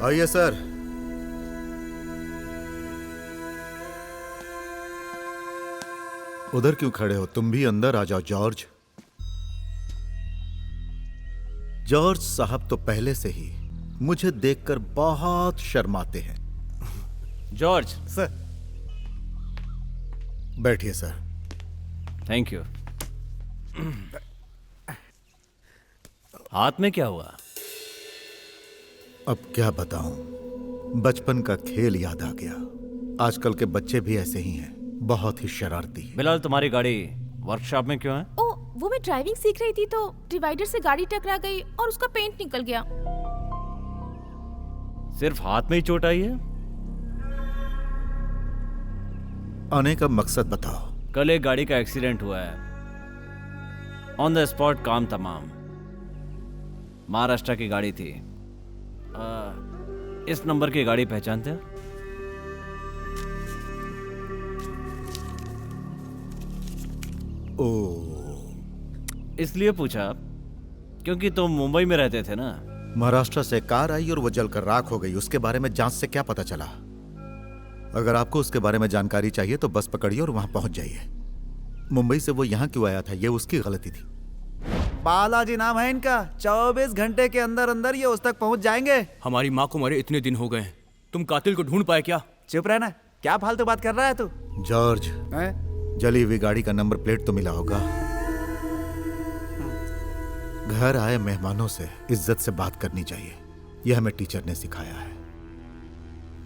आइए सर। उधर क्यों खड़े हो? तुम भी अंदर आ जाओ जॉर्ज। जॉर्ज साहब तो पहले से ही मुझे देखकर बहुत शर्माते हैं। जॉर्ज। सर। बैठिए सर। Thank you. हाथ में क्या हुआ? अब क्या बताऊं, बचपन का खेल याद आ गया। आजकल के बच्चे भी ऐसे ही हैं, बहुत ही शरारती। बिलाल, तुम्हारी गाड़ी वर्कशॉप में क्यों है? ओ, वो मैं ड्राइविंग सीख रही थी तो डिवाइडर से गाड़ी टकरा गई और उसका पेंट निकल गया। सिर्फ हाथ में ही चोट आई है? आने का मकसद बताओ। कल एक गाड़ी का एक्सीडेंट हुआ है, ऑन द स्पॉट काम तमाम। महाराष्ट्र की गाड़ी थी। इस नंबर की गाड़ी पहचानते हैं? ओ, इसलिए पूछा क्योंकि तुम मुंबई में रहते थे ना। महाराष्ट्र से कार आई और वो जलकर राख हो गई। उसके बारे में जांच से क्या पता चला? अगर आपको उसके बारे में जानकारी चाहिए तो बस पकड़िए और वहां पहुंच जाइए। मुंबई से वो यहां क्यों आया था, ये उसकी गलती थी। बालाजी नाम है इनका। 24 घंटे के अंदर अंदर ये उस तक पहुंच जाएंगे। हमारी माँ को मरे इतने दिन हो गए, तुम कातिल को ढूंढ पाए क्या? चुप रहना, क्या फालतू बात कर रहा है तू? जॉर्ज, हैं? जली हुई गाड़ी का नंबर प्लेट तो मिला होगा। घर आए मेहमानों से इज्जत से बात करनी चाहिए, यह हमें टीचर ने सिखाया है।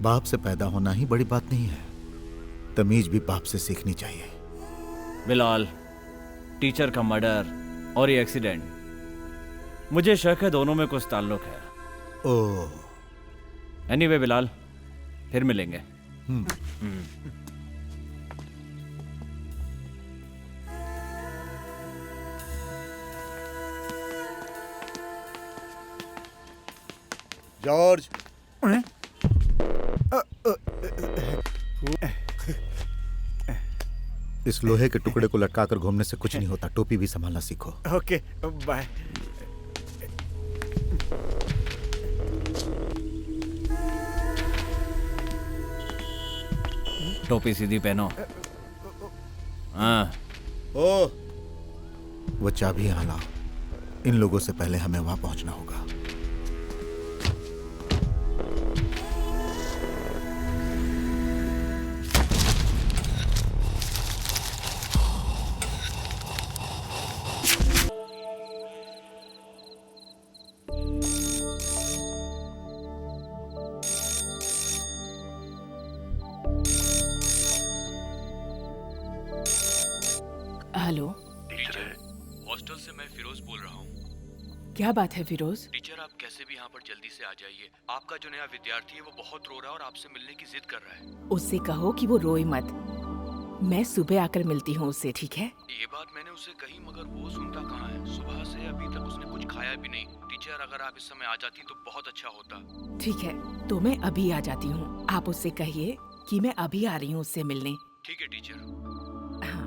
बाप से पैदा होना ही बड़ी बात नहीं है, तमीज भी बाप से सीखनी चाहिए। बिलाल, टीचर का मर्डर और ये एक्सीडेंट, मुझे शक है दोनों में कुछ ताल्लुक है। ओह। एनीवे बिलाल, फिर मिलेंगे। जॉर्ज। इस लोहे के टुकड़े को लटकाकर घूमने से कुछ नहीं होता। टोपी भी संभालना सीखो। Okay, bye. टोपी सीधी पहनो। हाँ। ओ, वो चाबी यहाँ लाओ। इन लोगों से पहले हमें वहां पहुंचना होगा। हेलो टीचर, हॉस्टल से मैं फिरोज बोल रहा हूँ। क्या बात है फिरोज? टीचर, आप कैसे भी यहाँ पर जल्दी से आ जाइए। आपका जो नया विद्यार्थी है वो बहुत रो रहा है और आपसे मिलने की जिद कर रहा है। उससे कहो कि वो रोए मत। मैं सुबह आकर मिलती हूँ उससे, ठीक है? ये बात मैंने उसे कही मगर वो सुनता कहाँ है। सुबह से अभी तक उसने कुछ खाया भी नहीं। टीचर, अगर आप इस समय आ जाती तो बहुत अच्छा होता। ठीक है, तो मैं अभी आ जाती हूँ। आप उससे कहिए कि मैं अभी आ रही हूँ उससे मिलने। ठीक है टीचर। हाँ।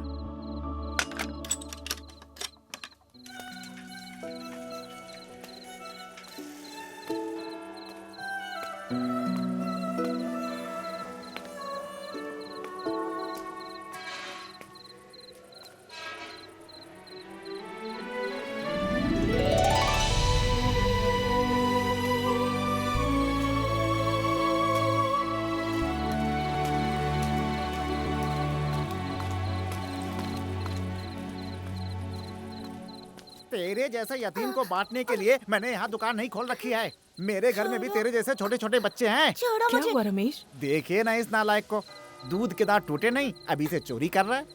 तेरे जैसे यतीम को बांटने के लिए मैंने यहाँ दुकान नहीं खोल रखी है। मेरे घर में भी तेरे जैसे छोटे छोटे बच्चे हैं। छोड़ो क्या मुझे। हुआ रमेश? देखिए ना इस नालायक को, दूध के दांत टूटे नहीं, अभी से चोरी कर रहा है।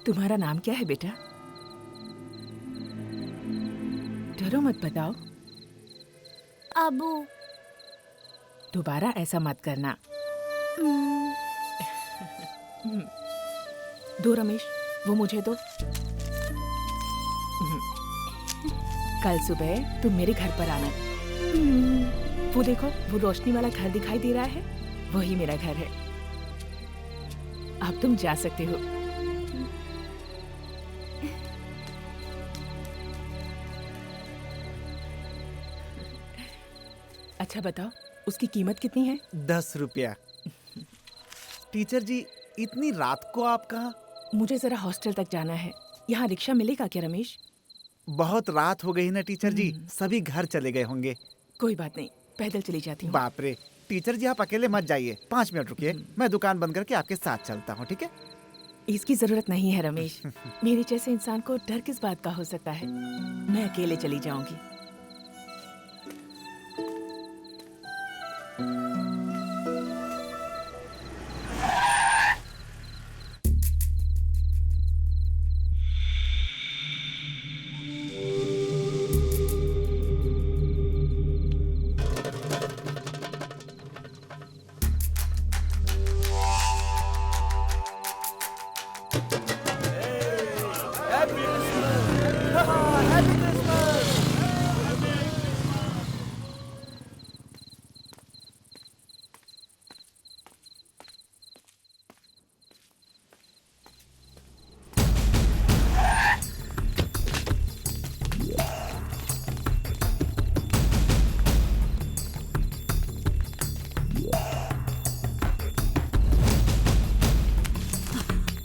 तुम्हारा नाम क्या है बेटा? डरो मत, बताओ। अबू। दोबारा ऐसा मत करना। दो रमेश, वो मुझे दो। कल सुबह तुम मेरे घर पर आना। वो देखो, वो रोशनी वाला घर दिखाई दे रहा है, वही मेरा घर है। अब तुम जा सकते हो। अच्छा बताओ, उसकी कीमत कितनी है? 10 रुपया। टीचर जी, इतनी रात को आप कहाँ? मुझे जरा हॉस्टल तक जाना है। यहाँ रिक्शा मिलेगा क्या रमेश? बहुत रात हो गई ना टीचर जी, सभी घर चले गए होंगे। कोई बात नहीं, पैदल चली जाती हूँ। बाप रे, टीचर जी आप अकेले मत जाइए, 5 मिनट रुकिए, मैं दुकान बंद करके आपके साथ चलता हूँ, ठीक है? इसकी जरूरत नहीं है रमेश। मेरे जैसे इंसान को डर किस बात का हो सकता है? मैं अकेले चली जाऊंगी।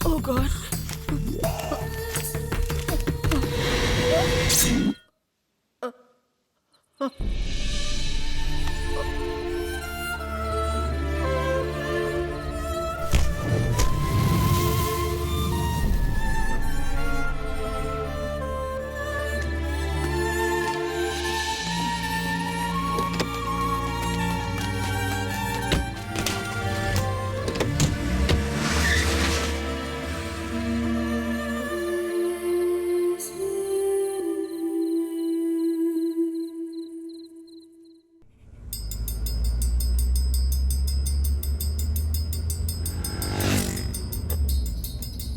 Oh God!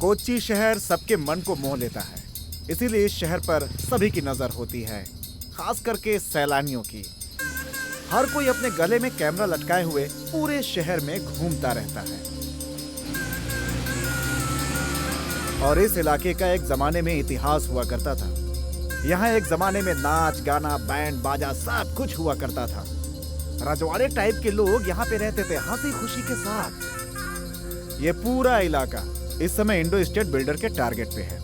कोच्चि शहर सबके मन को मोह लेता है, इसीलिए इस शहर पर सभी की नजर होती है, खास करके सैलानियों की। हर कोई अपने गले में कैमरा लटकाए हुए पूरे शहर में घूमता रहता है। और इस इलाके का एक जमाने में इतिहास हुआ करता था। यहाँ एक जमाने में नाच गाना, बैंड बाजा सब कुछ हुआ करता था। रजवाड़े टाइप के लोग यहाँ पे रहते थे हंसी खुशी के साथ। ये पूरा इलाका इस समय इंडो स्टेट बिल्डर के टारगेट पे है।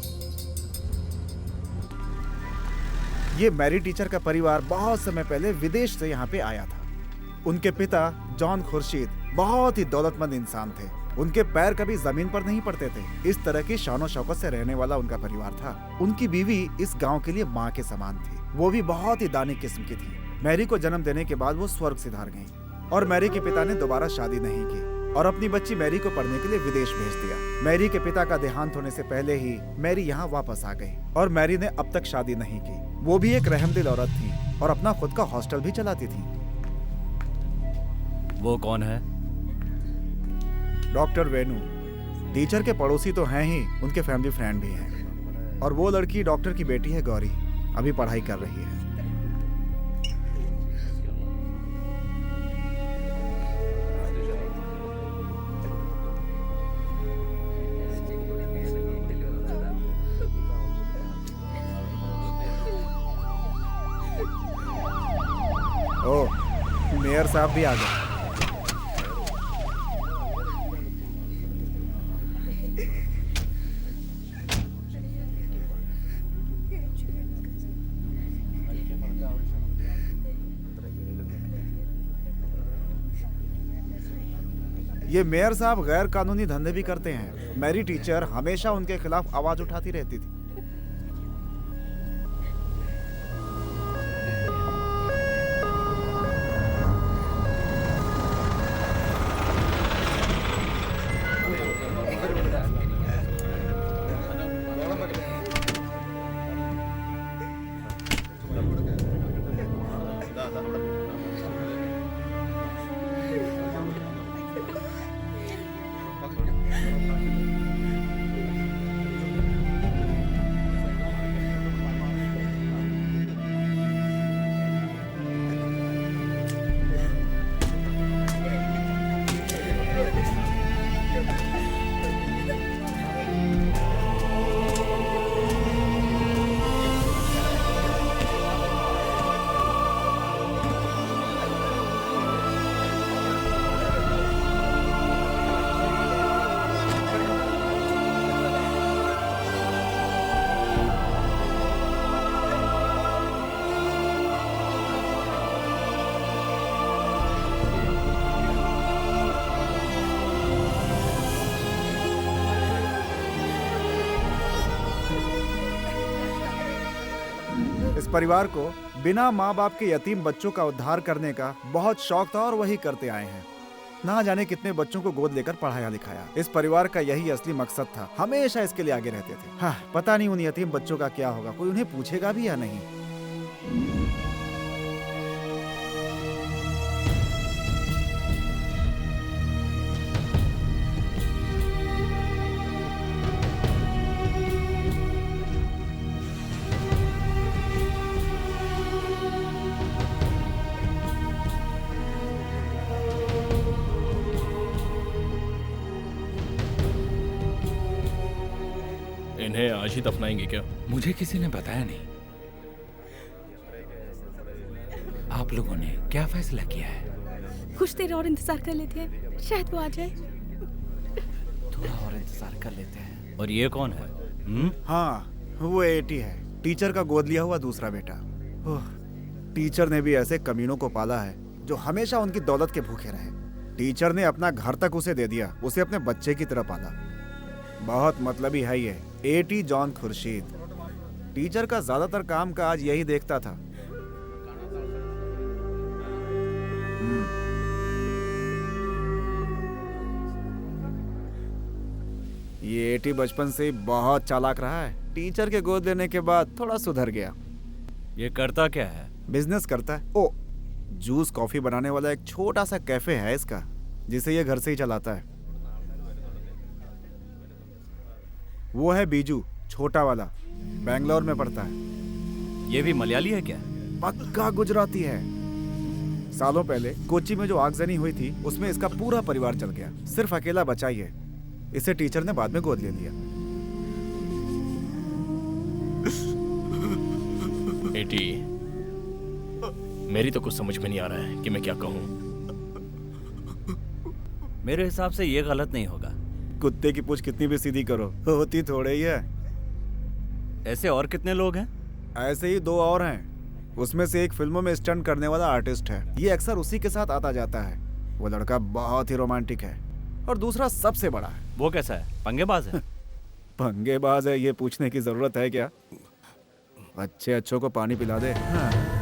ये मैरी टीचर का परिवार बहुत समय पहले विदेश से यहाँ पे आया था। उनके पिता जॉन खुर्शीद बहुत ही दौलतमंद इंसान थे। उनके पैर कभी जमीन पर नहीं पड़ते थे। इस तरह की शानो शौकत से रहने वाला उनका परिवार था। उनकी बीवी इस गांव के लिए माँ के समान थी। वो भी बहुत ही दानी किस्म की थी। मैरी को जन्म देने के बाद वो स्वर्ग सिधार गई और मैरी के पिता ने दोबारा शादी नहीं की और अपनी बच्ची मैरी को पढ़ने के लिए विदेश भेज दिया। मैरी के पिता का देहांत होने से पहले ही मैरी यहाँ वापस आ गई और मैरी ने अब तक शादी नहीं की। वो भी एक रहमदिल औरत थी और अपना खुद का हॉस्टल भी चलाती थी। वो कौन है? डॉक्टर वेनू। टीचर के पड़ोसी तो हैं ही, उनके फैमिली फ्रेंड भी हैं। और वो लड़की डॉक्टर की बेटी है गौरी, अभी पढ़ाई कर रही है। ओह, मेयर साहब भी आ गए। ये मेयर साहब गैर कानूनी धंधे भी करते हैं। मैरी टीचर हमेशा उनके खिलाफ आवाज उठाती रहती थी। परिवार को बिना माँ बाप के यतीम बच्चों का उद्धार करने का बहुत शौक था और वही करते आए हैं। ना जाने कितने बच्चों को गोद लेकर पढ़ाया लिखाया। इस परिवार का यही असली मकसद था, हमेशा इसके लिए आगे रहते थे। हाँ, पता नहीं उन यतीम बच्चों का क्या होगा, कोई उन्हें पूछेगा भी या नहीं। इन्हें आज ही दफनाएंगे क्या? मुझे किसी ने बताया नहीं। आप लोगों ने क्या फैसला किया है? कुछ देर और इंतजार कर लेते हैं, शायद वो आ जाए। थोड़ा और इंतजार कर लेते हैं। और ये कौन है? हाँ, वो एटी है, टीचर का गोद लिया हुआ दूसरा बेटा। ओह, टीचर ने भी ऐसे कमीनों को पाला है जो हमेशा उनकी दौलत के भूखे रहे। टीचर ने अपना घर तक उसे दे दिया, उसे अपने बच्चे की तरह पाला। बहुत मतलबी है ये एटी जॉन खुर्शीद। टीचर का ज्यादातर काम काज यही देखता था। ये एटी बचपन से ही बहुत चालाक रहा है। टीचर के गोद लेने के बाद थोड़ा सुधर गया। ये करता क्या है? बिजनेस करता है। ओ, जूस कॉफी बनाने वाला एक छोटा सा कैफे है इसका, जिसे ये घर से ही चलाता है। वो है बीजू, छोटा वाला, बेंगलोर में पढ़ता है। ये भी मलयाली है क्या? पक्का गुजराती है। सालों पहले कोच्चि में जो आगजनी हुई थी उसमें इसका पूरा परिवार चल गया, सिर्फ अकेला बचा ही है। इसे टीचर ने बाद में गोद ले लिया। एटी, मेरी तो कुछ समझ में नहीं आ रहा है कि मैं क्या कहूँ। मेरे हिसाब से ये गलत नहीं होगा। कुत्ते की पूंछ कितनी भी सीधी करो, होती थोड़े ही है। ऐसे और कितने लोग हैं? ऐसे ही 2 और हैं। उसमें से एक फिल्मों में स्टंट करने वाला आर्टिस्ट है, ये अक्सर उसी के साथ आता जाता है। वो लड़का बहुत ही रोमांटिक है। और दूसरा सबसे बड़ा है। वो कैसा है? पंगेबाज है? पंगेबाज है ये पूछने की जरूरत है क्या? अच्छों को पानी पिला दे। हाँ।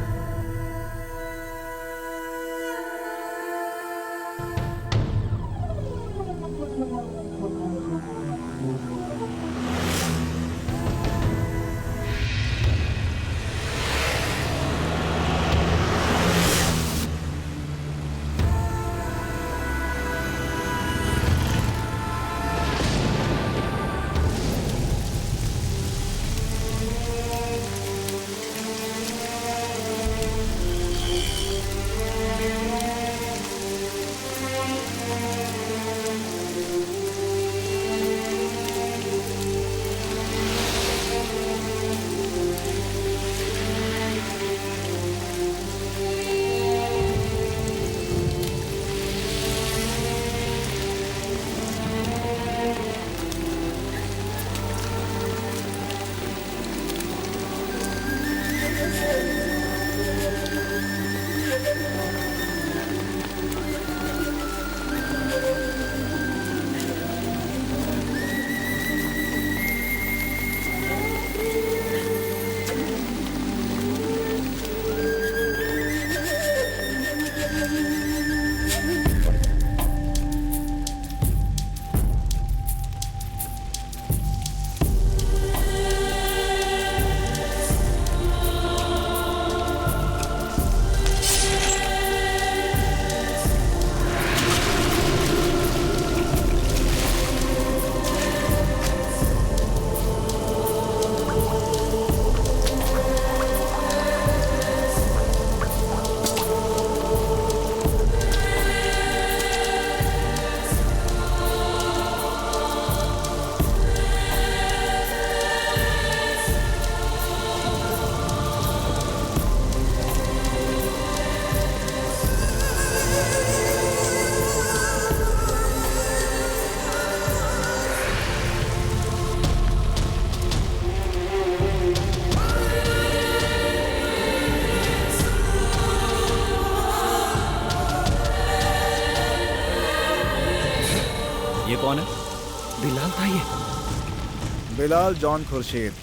ये कौन है? बिलाल था ये। बिलाल जॉन खुर्शीद।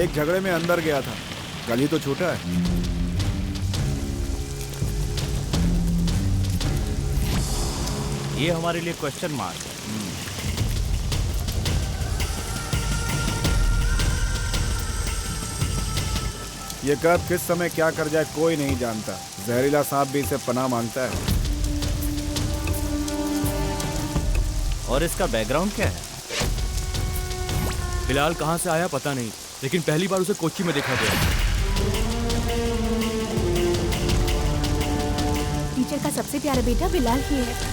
एक झगड़े में अंदर गया था, कल ही तो छूटा है। ये हमारे लिए क्वेश्चन मार्क है। ये कब किस समय क्या कर जाए कोई नहीं जानता। जहरीला सांप भी इसे पनाह मांगता है। और इसका बैकग्राउंड क्या है? बिलाल कहाँ से आया पता नहीं, लेकिन पहली बार उसे कोच्चि में देखा गया। टीचर का सबसे प्यारा बेटा बिलाल ही है।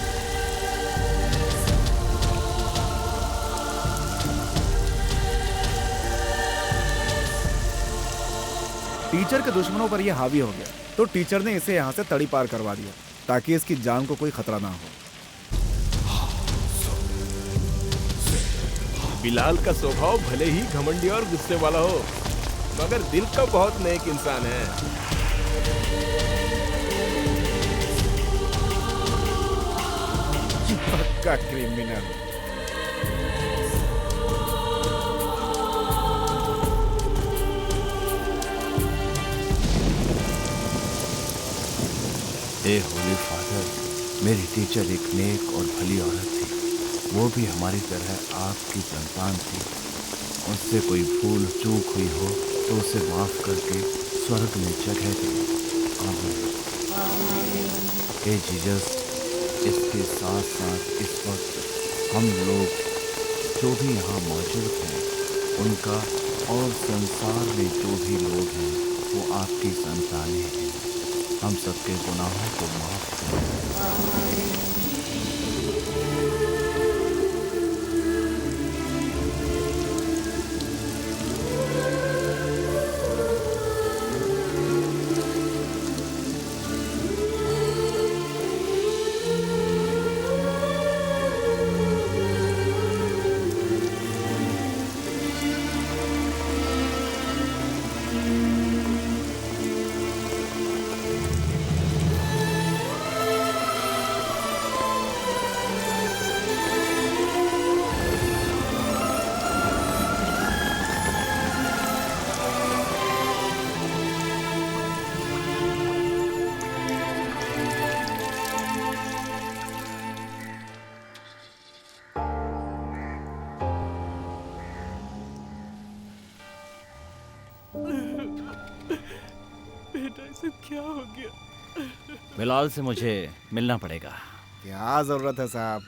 टीचर के दुश्मनों पर यह हावी हो गया, तो टीचर ने इसे यहाँ से तड़ी पार करवा दिया ताकि इसकी जान को कोई खतरा ना हो। बिलाल का स्वभाव भले ही घमंडी और गुस्से वाला हो, मगर दिल का बहुत नेक इंसान है। पक्का क्रिमिनल। ए होली फादर, मेरी टीचर एक नेक और भली औरत थी। वो भी हमारी तरह आपकी संतान थी। उससे कोई भूल चूक हुई हो तो उसे माफ करके स्वर्ग में जगह दे। आमीन। हे जीसस, इसके साथ साथ इस वक्त हम लोग जो भी यहाँ मौजूद हैं, उनका और संसार में जो भी लोग हैं वो आपकी संतानें हैं। हम सबके गुनाहों को माफ करें। बिलाल से मुझे मिलना पड़ेगा। क्या जरूरत है साहब?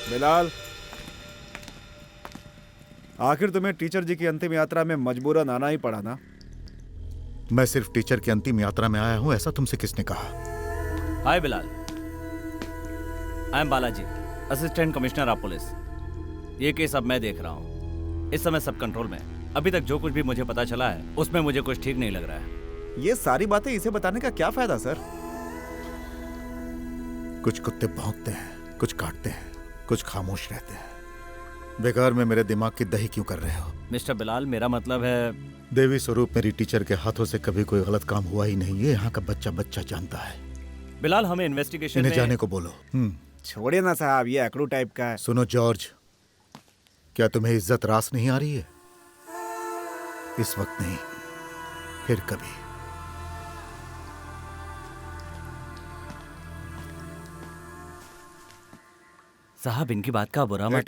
बिलाल, आखिर तुम्हें टीचर जी की अंतिम यात्रा में मजबूरन आना ही पड़ा ना? मैं सिर्फ टीचर की अंतिम यात्रा में आया हूं, ऐसा तुमसे किसने कहा? Hi Bilal, I am Balaji, assistant commissioner of police. ये केस अब मैं देख रहा हूँ। इस समय सब कंट्रोल में। अभी तक जो कुछ भी मुझे पता चला है उसमें मुझे कुछ ठीक नहीं लग रहा है। ये सारी बातें इसे बताने का क्या फायदा सर? कुछ कुत्ते भौंकते हैं, कुछ काटते हैं, कुछ खामोश रहते हैं। बेकार में मेरे दिमाग की दही क्यों कर रहे हो? मिस्टर बिलाल, मेरा मतलब है देवी स्वरूप मेरी टीचर के हाथों से कभी कोई गलत काम हुआ ही नहीं। ये यहाँ का बच्चा बच्चा जानता है। बिलाल, हमें इन्वेस्टिगेशन इन्हें में... जाने को बोलो। छोड़िए ना साहब, ये अकड़ू टाइप का है। सुनो जॉर्ज, क्या तुम्हें इज्जत रास नहीं आ रही है? इस वक्त नहीं, फिर कभी। साहब, इनकी बात का बुरा मत...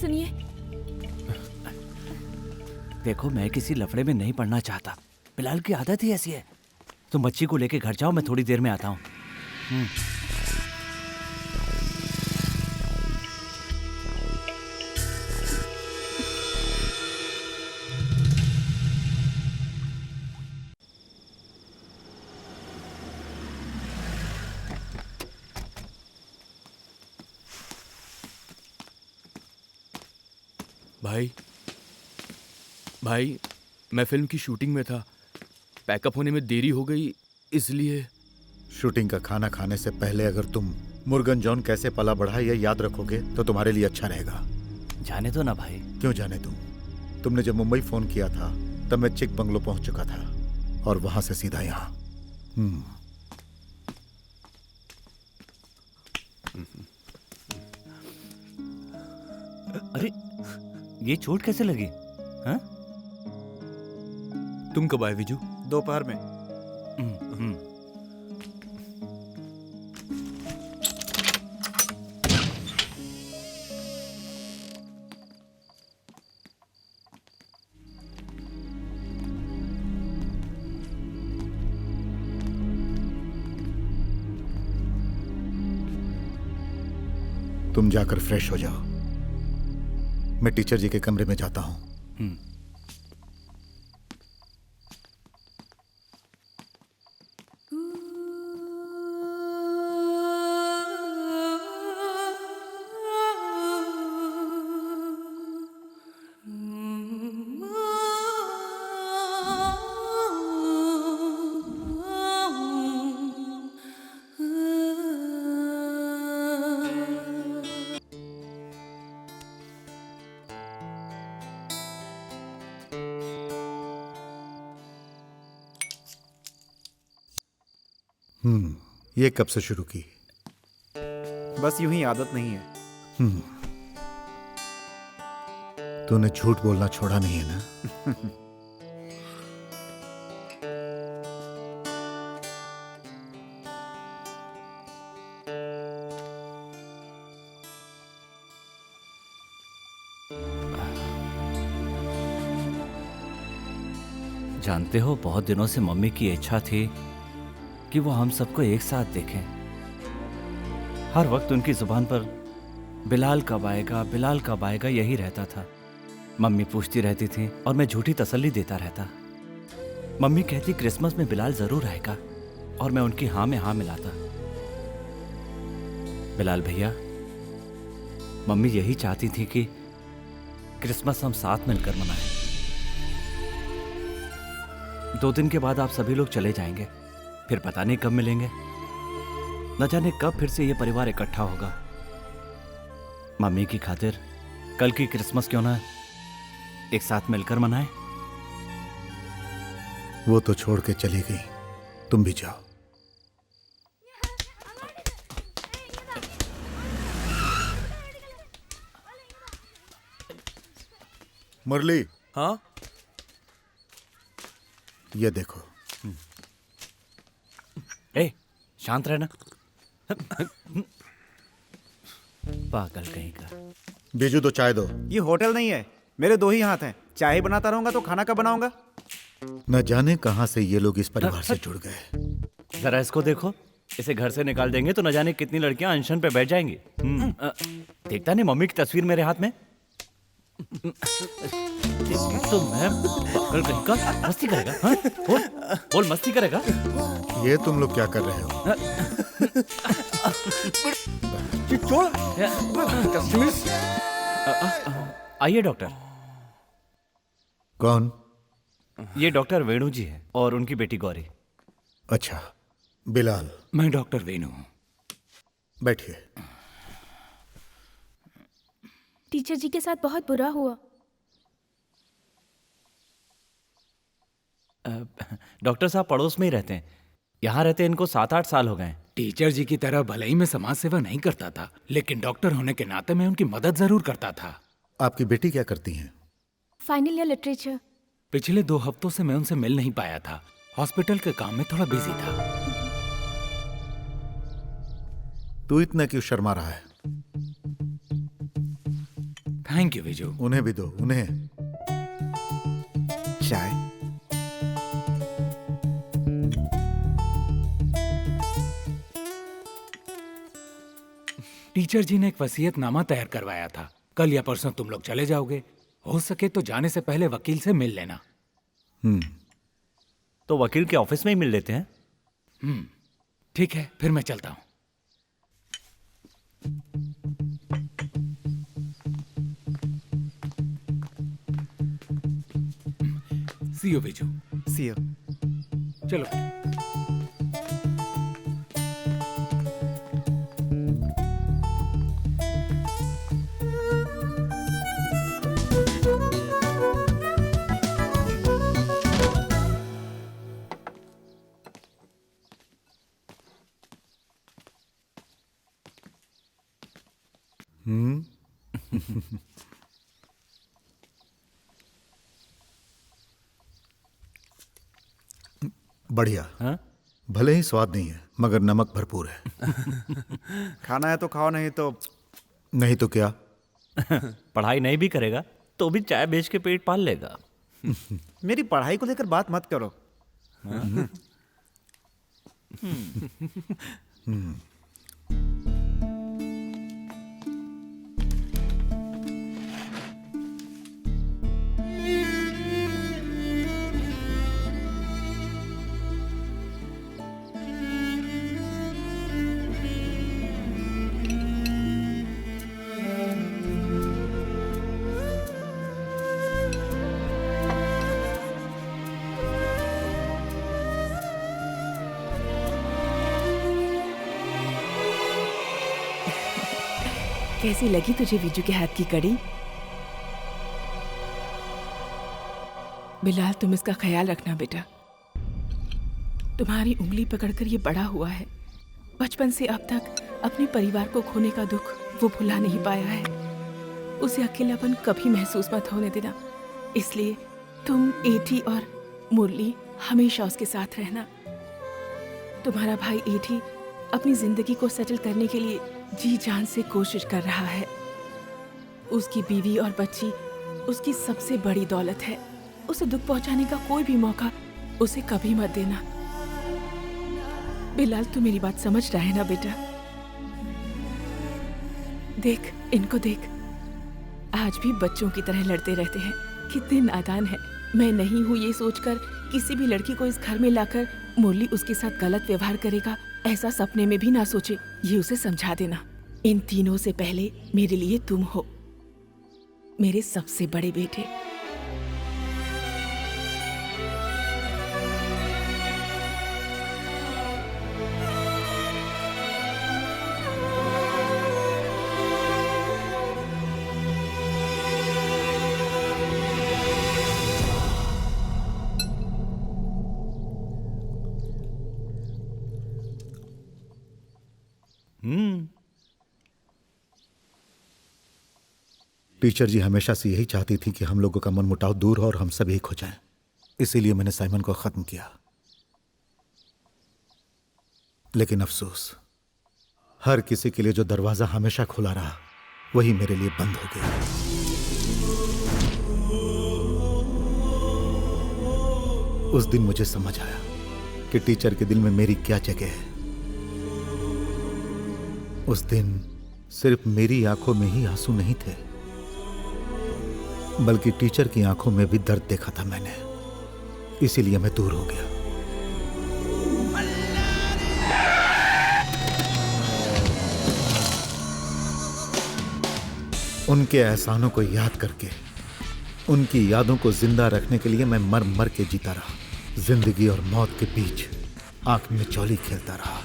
सुनिए, देखो, मैं किसी लफड़े में नहीं पड़ना चाहता। बिलाल की आदत ही ऐसी है। तुम बच्ची को लेके घर जाओ, मैं थोड़ी देर में आता हूँ। भाई, मैं फिल्म की शूटिंग में था। पैकअप होने में देरी हो गई, इसलिए। शूटिंग का खाना खाने से पहले अगर तुम मुर्गन जॉन कैसे पला बढ़ा ये याद रखोगे तो तुम्हारे लिए अच्छा रहेगा। जाने दो ना भाई। क्यों जाने दूं? तुमने जब मुंबई फोन किया था तब मैं चिक बंगलो पहुंच चुका था और वहां से सीधा यहां। अरे ये चोट कैसे लगी? हाँ? तुम कब आए विजू? दोपहर में। तुम जाकर फ्रेश हो जाओ, मैं टीचर जी के कमरे में जाता हूं। ये कब से शुरू की? बस यूं ही आदत नहीं है। तूने झूठ बोलना छोड़ा नहीं है ना? जानते हो, बहुत दिनों से मम्मी की इच्छा थी कि वो हम सबको एक साथ देखें। हर वक्त उनकी जुबान पर बिलाल कब आएगा, बिलाल कब आएगा यही रहता था। मम्मी पूछती रहती थी और मैं झूठी तसल्ली देता रहता। मम्मी कहती क्रिसमस में बिलाल जरूर आएगा और मैं उनकी हाँ में हाँ मिलाता। बिलाल भैया, मम्मी यही चाहती थी कि क्रिसमस हम साथ मिलकर मनाएं। 2 दिन के बाद आप सभी लोग चले जाएंगे, फिर पता नहीं कब मिलेंगे। न जाने कब फिर से ये परिवार इकट्ठा होगा। मम्मी की खातिर कल की क्रिसमस क्यों ना एक साथ मिलकर मनाएं? वो तो छोड़ के चली गई, तुम भी जाओ। मुरली, हाँ? ये देखो। ए, शांत रहना। पागल कहीं का। बीजू दो चाय दो। ये होटल नहीं है, मेरे 2 ही हाथ हैं। चाय ही बनाता रहूंगा तो खाना कब बनाऊंगा? न जाने कहां से ये लोग इस परिवार से जुड़ गए। जरा इसको देखो, इसे घर से निकाल देंगे तो न जाने कितनी लड़कियां अनशन पे बैठ जाएंगी। देखता नहीं मम्मी की तस्वीर मेरे हाथ में? तो मैं पागल कहीं का। मस्ती करेगा? हाँ? बोल मस्ती करेगा? ये तुम लोग क्या कर रहे हो? आइए डॉक्टर। कौन? ये डॉक्टर वेणु जी है और उनकी बेटी गौरी। अच्छा, बिलाल। मैं डॉक्टर वेणु हूँ। बैठिए। टीचर जी के साथ बहुत बुरा हुआ। डॉक्टर साहब पड़ोस में ही रहते हैं। यहाँ रहते इनको 7-8 साल हो गए। टीचर जी की तरह भले ही मैं समाज सेवा नहीं करता था, लेकिन डॉक्टर होने के नाते मैं उनकी मदद जरूर करता था। आपकी बेटी क्या करती हैं? Final year literature. पिछले 2 हफ्तों से मैं उनसे मिल नहीं पाया था। हॉस्पिटल के काम में थोड़ा बिजी था। तू इतना क्यों शर्मा रहा है? Thank you Viju. उन्हें भी दो, उन्हें। चाय। टीचर जी ने एक वसीयतनामा तैयार करवाया था। कल या परसों तुम लोग चले जाओगे। हो सके तो जाने से पहले वकील से मिल लेना। तो वकील के ऑफिस में ही मिल लेते हैं। ठीक है, फिर मैं चलता हूँ। See you Viju. See you. चलो। बढ़िया। हाँ? भले ही स्वाद नहीं है मगर नमक भरपूर है। खाना है तो खाओ, नहीं तो नहीं तो क्या? पढ़ाई नहीं भी करेगा तो भी चाय बेच के पेट पाल लेगा। मेरी पढ़ाई को लेकर बात मत करो। कैसी लगी तुझे विजू के हाथ की कड़ी? बिलाल, तुम इसका ख्याल रखना बेटा। तुम्हारी उंगली पकड़कर ये बड़ा हुआ है। बचपन से अब तक अपने परिवार को खोने का दुख वो भुला नहीं पाया है। उसे अकेलापन कभी महसूस मत होने देना। इसलिए तुम, एठी और मुरली हमेशा उसके साथ रहना। तुम्हारा भाई एठी अपनी जिंदगी को सेटल करने के लिए जी जान से कोशिश कर रहा है। उसकी बीवी और बच्ची उसकी सबसे बड़ी दौलत है। उसे दुख पहुंचाने का कोई भी मौका उसे कभी मत देना। बिलाल, तू मेरी बात समझ रहा है ना बेटा? देख, इनको देख, आज भी बच्चों की तरह लड़ते रहते हैं। कितने नादान है। मैं नहीं हूँ ये सोचकर किसी भी लड़की को इस घर में लाकर मुरली उसके साथ गलत व्यवहार करेगा, ऐसा सपने में भी ना सोचे। ये उसे समझा देना। इन तीनों से पहले मेरे लिए तुम हो, मेरे सबसे बड़े बेटे। टीचर जी हमेशा से यही चाहती थी कि हम लोगों का मन मुटाव दूर हो और हम सब एक हो जाएं। इसीलिए मैंने साइमन को खत्म किया। लेकिन अफसोस, हर किसी के लिए जो दरवाजा हमेशा खुला रहा वही मेरे लिए बंद हो गया। उस दिन मुझे समझ आया कि टीचर के दिल में मेरी क्या जगह है। उस दिन सिर्फ मेरी आंखों में ही आंसू नहीं थे, बल्कि टीचर की आंखों में भी दर्द देखा था मैंने। इसीलिए मैं दूर हो गया। उनके एहसानों को याद करके, उनकी यादों को जिंदा रखने के लिए मैं मर मर के जीता रहा। जिंदगी और मौत के बीच आंख में चौली खेलता रहा।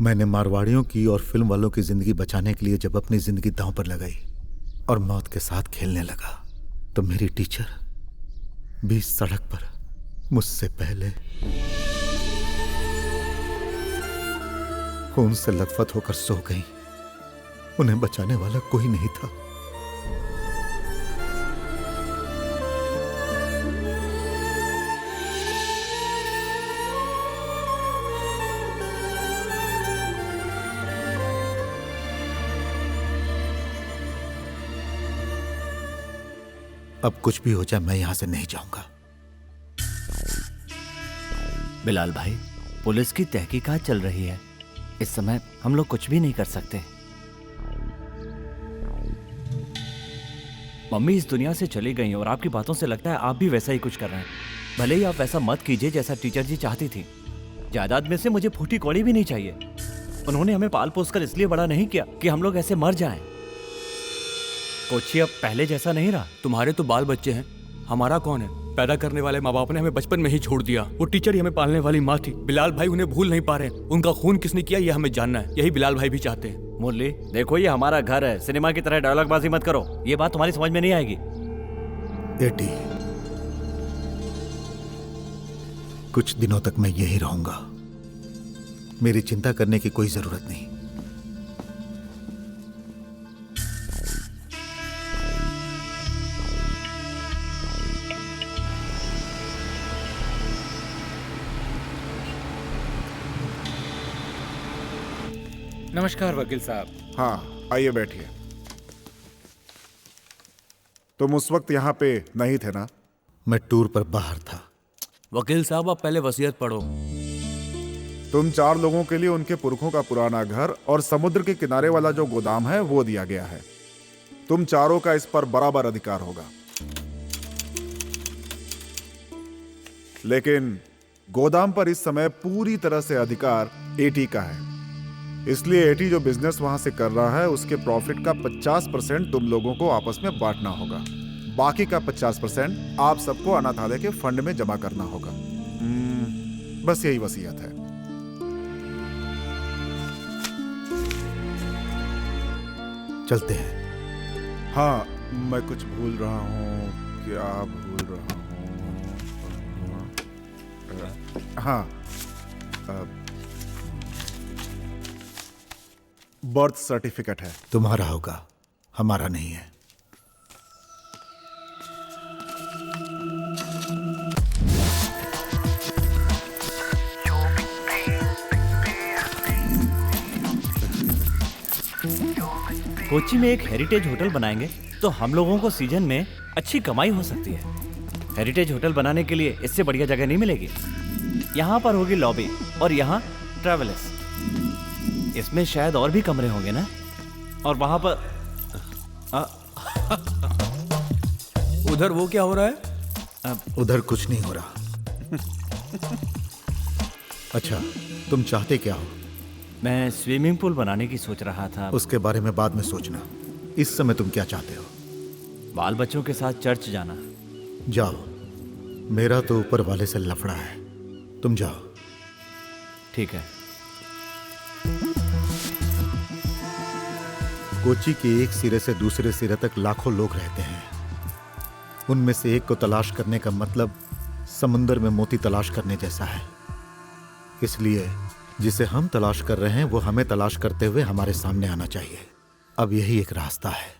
मैंने मारवाड़ियों की और फिल्म वालों की जिंदगी बचाने के लिए जब अपनी जिंदगी दांव पर लगाई और मौत के साथ खेलने लगा तो मेरी टीचर भी सड़क पर मुझसे पहले खून से लथपथ होकर सो गई। उन्हें बचाने वाला कोई नहीं था। अब कुछ भी हो जाए मैं यहां से नहीं जाऊंगा। बिलाल भाई, पुलिस की तहकीकात चल रही है। इस समय हम लोग कुछ भी नहीं कर सकते। मम्मी इस दुनिया से चली गई और आपकी बातों से लगता है आप भी वैसा ही कुछ कर रहे हैं। भले ही आप वैसा मत कीजिए जैसा टीचर जी चाहती थी। जायदाद में से मुझे फूटी कौड़ी भी नहीं चाहिए। उन्होंने हमें पाल पोस कर इसलिए बड़ा नहीं किया कि हम लोग ऐसे मर जाएं। कोची अब पहले जैसा नहीं रहा। तुम्हारे तो बाल बच्चे हैं, हमारा कौन है? पैदा करने वाले माँ बाप ने हमें बचपन में ही छोड़ दिया। वो टीचर ही हमें पालने वाली माँ थी। बिलाल भाई उन्हें भूल नहीं पा रहे। उनका खून किसने किया ये हमें जानना है। यही बिलाल भाई भी चाहते हैं। मुरली, देखो ये हमारा घर है। सिनेमा की तरह डायलॉग बाजी मत करो। ये बात तुम्हारी समझ में नहीं आएगी। एटी, कुछ दिनों तक मैं यही रहूंगा। मेरी चिंता करने की कोई जरूरत नहीं। नमस्कार वकील साहब। हाँ, आइए बैठिए। तुम उस वक्त यहाँ पे नहीं थे ना? मैं टूर पर बाहर था। वकील साहब आप पहले वसीयत पढ़ो। तुम 4 लोगों के लिए उनके पुरखों का पुराना घर और समुद्र के किनारे वाला जो गोदाम है वो दिया गया है। तुम चारों का इस पर बराबर अधिकार होगा। लेकिन गोदाम पर इस समय पूरी तरह से अधिकार एटी का है। इसलिए एटी जो बिजनेस वहां से कर रहा है उसके प्रॉफिट का 50% तुम लोगों को आपस में बांटना होगा। बाकी का 50% आप सबको अनाथालय के फंड में जमा करना होगा। बस यही वसीयत है। चलते हैं। हाँ, मैं कुछ भूल रहा हूँ। क्या भूल रहा हूँ? हाँ, बर्थ सर्टिफिकेट है। तुम्हारा होगा, हमारा नहीं है। कोची में एक हेरिटेज होटल बनाएंगे तो हम लोगों को सीजन में अच्छी कमाई हो सकती है। हेरिटेज होटल बनाने के लिए इससे बढ़िया जगह नहीं मिलेगी। यहाँ पर होगी लॉबी और यहाँ ट्रैवलर्स। इसमें शायद और भी कमरे होंगे ना? और वहां पर उधर वो क्या हो रहा है? उधर कुछ नहीं हो रहा। अच्छा, तुम चाहते क्या हो? मैं स्विमिंग पूल बनाने की सोच रहा था। उसके बारे में बाद में सोचना। इस समय तुम क्या चाहते हो? बाल बच्चों के साथ चर्च जाना। जाओ, मेरा तो ऊपर वाले से लफड़ा है। तुम जाओ। ठीक है। कोची के एक सिरे से दूसरे सिरे तक लाखों लोग रहते हैं। उनमें से एक को तलाश करने का मतलब समुद्र में मोती तलाश करने जैसा है। इसलिए जिसे हम तलाश कर रहे हैं वो हमें तलाश करते हुए हमारे सामने आना चाहिए। अब यही एक रास्ता है।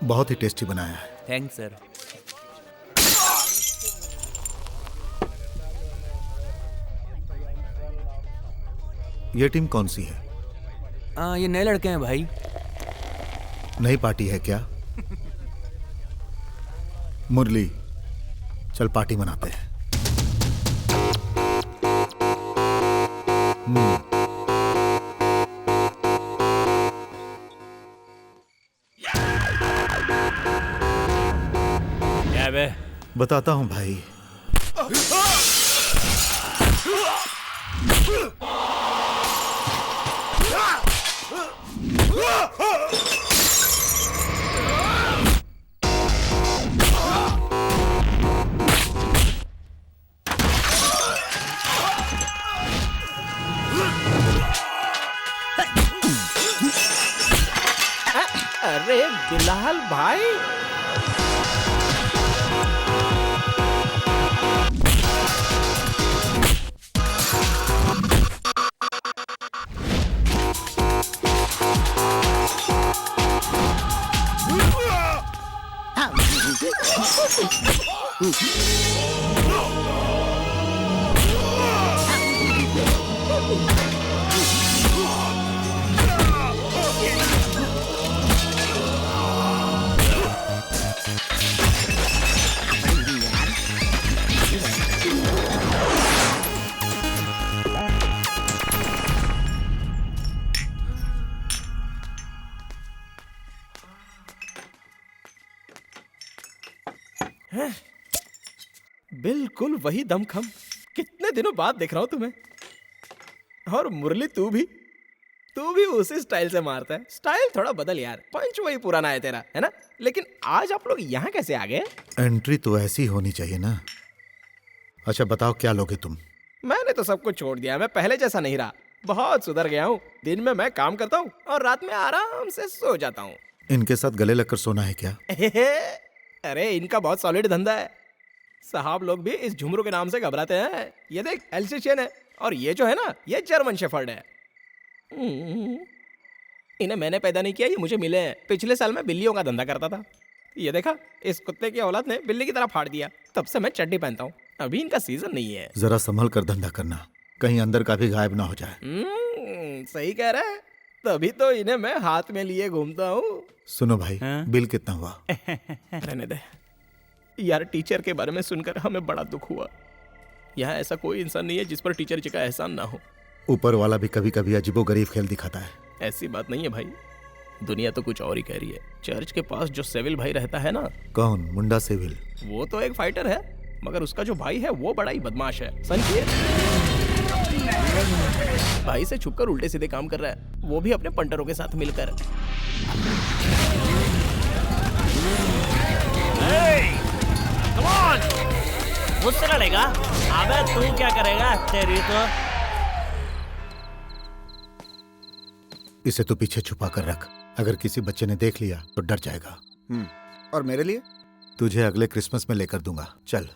बहुत ही टेस्टी बनाया है। Thanks sir. ये टीम कौन सी है? ये नए लड़के हैं भाई। नई पार्टी है क्या? मुरली, चल पार्टी मनाते हैं। क्या बे? बताता हूं भाई। अरे बिलाल भाई, बिल्कुल वही दमखम। कितने दिनों बाद देख रहा हूं तुम्हें। और मुरली तू भी उसी स्टाइल से मारता है। स्टाइल थोड़ा बदल यार, पंच वही पुराना है तेरा, है ना? लेकिन आज आप लोग यहाँ कैसे आ गए? एंट्री तो ऐसी होनी चाहिए ना। अच्छा बताओ क्या लोगे तुम? मैंने तो सब कुछ छोड़ दिया। मैं पहले जैसा नहीं रहा, बहुत सुधर गया हूँ। दिन में मैं काम करता हूँ और रात में आराम से सो जाता हूँ। इनके साथ गले लगकर सोना है क्या? अरे इनका बहुत सॉलिड धंधा है। साहब लोग भी इस झुमरू के नाम से घबराते हैं। ये देख, एल्सेशियन है और ये जो है ना, ये जर्मन शेफर्ड है। इन्हें मैंने पैदा नहीं किया, ये मुझे मिले हैं। पिछले साल मैं बिल्लियों का धंधा करता था। ये देखा, इस कुत्ते की औलाद ने बिल्ली की तरह फाड़ दिया। तब से मैं चड्डी पहनता हूँ। अभी इनका सीजन नहीं है। जरा संभल कर धंधा करना, कहीं अंदर का भी गायब ना हो जाए। सही कह रहा है, तभी तो इन्हें मैं हाथ में लिए घूमता हूँ। सुनो भाई, बिल कितना हुआ? रहने दे यार, टीचर के बारे में सुनकर हमें बड़ा दुख हुआ। यहाँ ऐसा कोई इंसान नहीं है जिस पर टीचर जी का एहसान ना हो। ऊपर वाला भी कभी कभी अजीबोगरीब खेल दिखाता है। ऐसी बात नहीं है भाई, दुनिया तो कुछ और ही कह रही है। चर्च के पास जो सेविल भाई रहता है ना। कौन? मुंडा सेविल? वो तो एक फाइटर है, मगर उसका जो भाई है वो बड़ा ही बदमाश है। समझिए, भाई से छुपकर उल्टे सीधे काम कर रहा है, वो भी अपने पंटरों के साथ मिलकर। मुझसे लड़ेगा? अबे तू क्या करेगा? तेरी तो इसे तो पीछे छुपा कर रख, अगर किसी बच्चे ने देख लिया तो डर जाएगा। और मेरे लिए? तुझे अगले क्रिसमस में लेकर दूंगा। चल।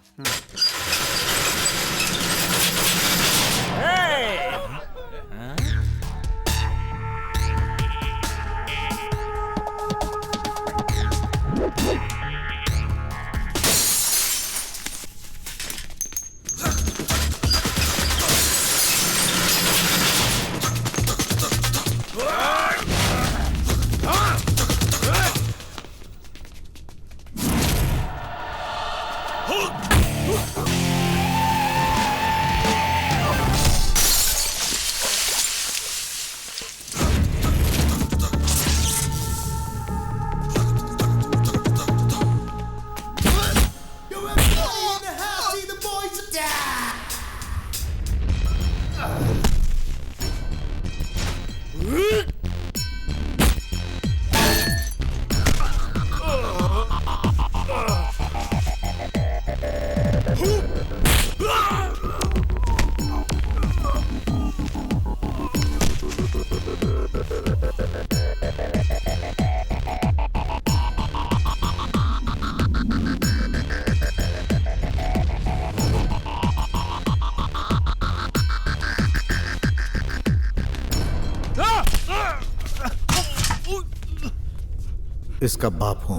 इसका बाप हूं,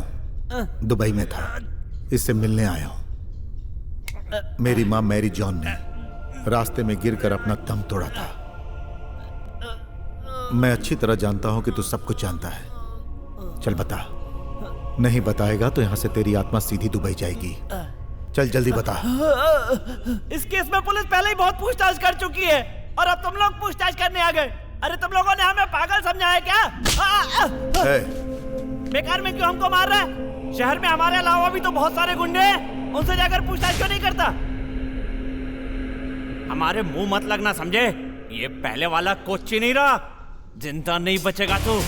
दुबई में था, इससे मिलने आया हूं। मेरी मां मैरी जॉन ने रास्ते में गिरकर अपना दम तोड़ा था। मैं अच्छी तरह जानता हूं कि तू सब कुछ जानता है। चल बता, नहीं बताएगा तो यहां से तेरी आत्मा सीधी दुबई जाएगी। चल जल्दी बता। इस केस में पुलिस पहले ही बहुत पूछताछ कर चुकी है और अब तुम लोग पूछताछ करने आ गए। अरे तुम लोगों ने हमें पागल समझा है क्या? बेकार में क्यों हमको मार रहा है? शहर में हमारे अलावा भी तो बहुत सारे गुंडे हैं, उनसे जाकर पूछताछ क्यों नहीं करता? हमारे मुंह मत लगना, समझे? ये पहले वाला कोच्ची नहीं रहा, जिंदा नहीं बचेगा तू।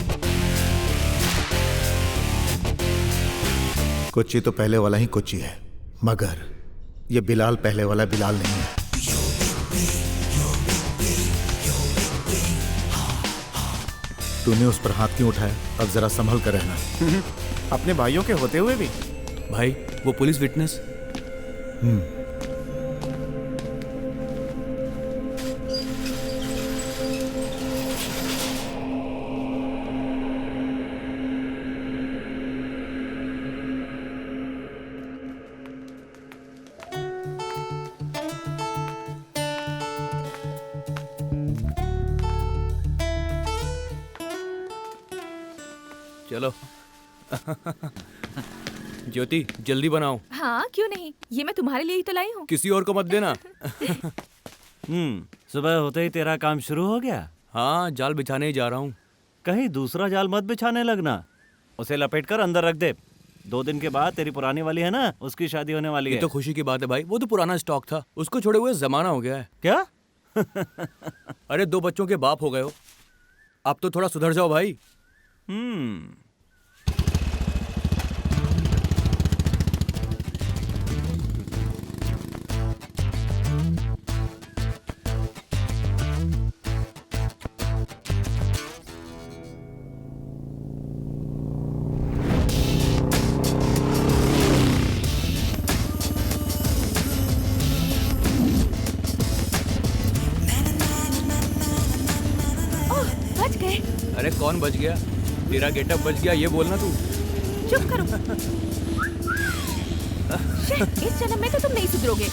कोच्ची तो पहले वाला ही कोच्ची है, मगर ये बिलाल पहले वाला बिलाल नहीं है। तूने उस पर हाथ क्यों उठाया? अब जरा संभल कर रहना। अपने भाइयों के होते हुए भी। भाई वो पुलिस विटनेस। चलो ज्योति जल्दी बनाओ। हाँ क्यों नहीं, ये मैं तुम्हारे लिए ही तो लाई हूँ। किसी और को मत देना। सुबह होते ही तेरा काम शुरू हो गया। हाँ जाल बिछाने ही जा रहा हूँ। कहीं दूसरा जाल मत बिछाने लगना, उसे लपेट कर अंदर रख दे। 2 दिन के बाद तेरी पुरानी वाली है ना, उसकी शादी होने वाली ये है। तो खुशी की बात है भाई, वो तो पुराना स्टॉक था, उसको छोड़े हुए जमाना हो गया है। क्या? अरे 2 बच्चों के बाप हो गए हो, अब तो थोड़ा सुधर जाओ भाई। ओह बच गए। अरे कौन बच गया? तेरा गेटअप बच गया, ये बोलना तू। चुप करो। शिट, इस जन्म में तो तुम नहीं सुधरोगे।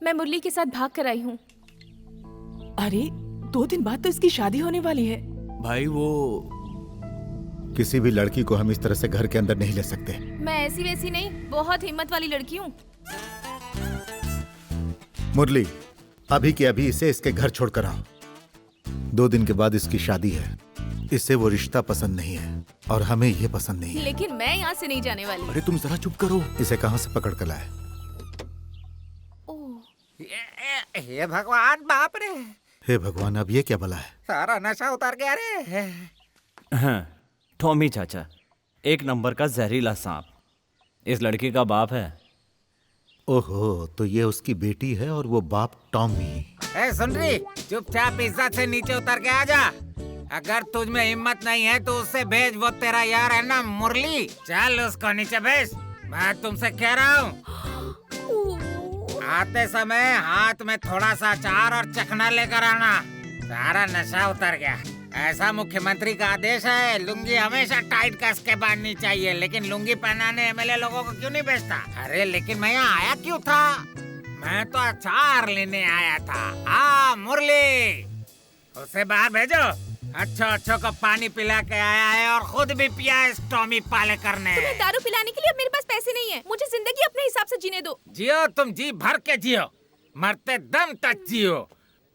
मैं मुरली के साथ भाग कर आई हूँ। अरे 2 दिन बाद तो इसकी शादी होने वाली है। भाई वो किसी भी लड़की को हम इस तरह से घर के अंदर नहीं ले सकते। मैं ऐसी वैसी नहीं, बहुत हिम्मत वाली लड़की हूँ। मुरली, अभी के अभी इसे इसके घर छोड़कर आओ। 2 दिन के बाद इसकी शादी है। इसे वो रिश्ता पसंद नहीं है और हमें ये पसंद नहीं है। लेकिन मैं यहाँ से नहीं जाने वाली। अरे तुम जरा चुप करो। इसे कहाँ से पकड़ कर लाए? हे भगवान, बाप रे, हे भगवान, अब ये क्या भला है? सारा नशा उतर गया रे। हाँ, टॉमी चाचा, 1 नंबर का जहरीला सांप। इस लड़की का बाप है। ओहो, तो ये उसकी बेटी है और वो बाप टॉमी। ए सुन रही, चुपचाप इज्जत से नीचे उतर के आ जा। अगर तुझ में हिम्मत नहीं है तो उससे भेज, वो तेरा यार है ना मुरली, चल उसको नीचे भेज। मैं तुमसे कह रहा हूँ, आते समय हाथ में थोड़ा सा अचार और चखना लेकर आना। सारा नशा उतर गया। ऐसा मुख्यमंत्री का आदेश है, लुंगी हमेशा टाइट कस के बांधनी चाहिए, लेकिन लुंगी पहनाने एमएलए लोगों को क्यों नहीं भेजता? अरे लेकिन मैं यहाँ आया क्यों था? मैं तो अचार लेने आया था। मुरली, उसे बाहर भेजो। अच्छो को पानी पिला के आया है और खुद भी पिया है इस टॉमी पालेकर ने। तुम्हें दारू पिलाने के लिए अब मेरे पास पैसे नहीं है। मुझे जिंदगी अपने हिसाब से जीने दो। जियो, तुम जी भर के जियो, मरते दम तक जियो।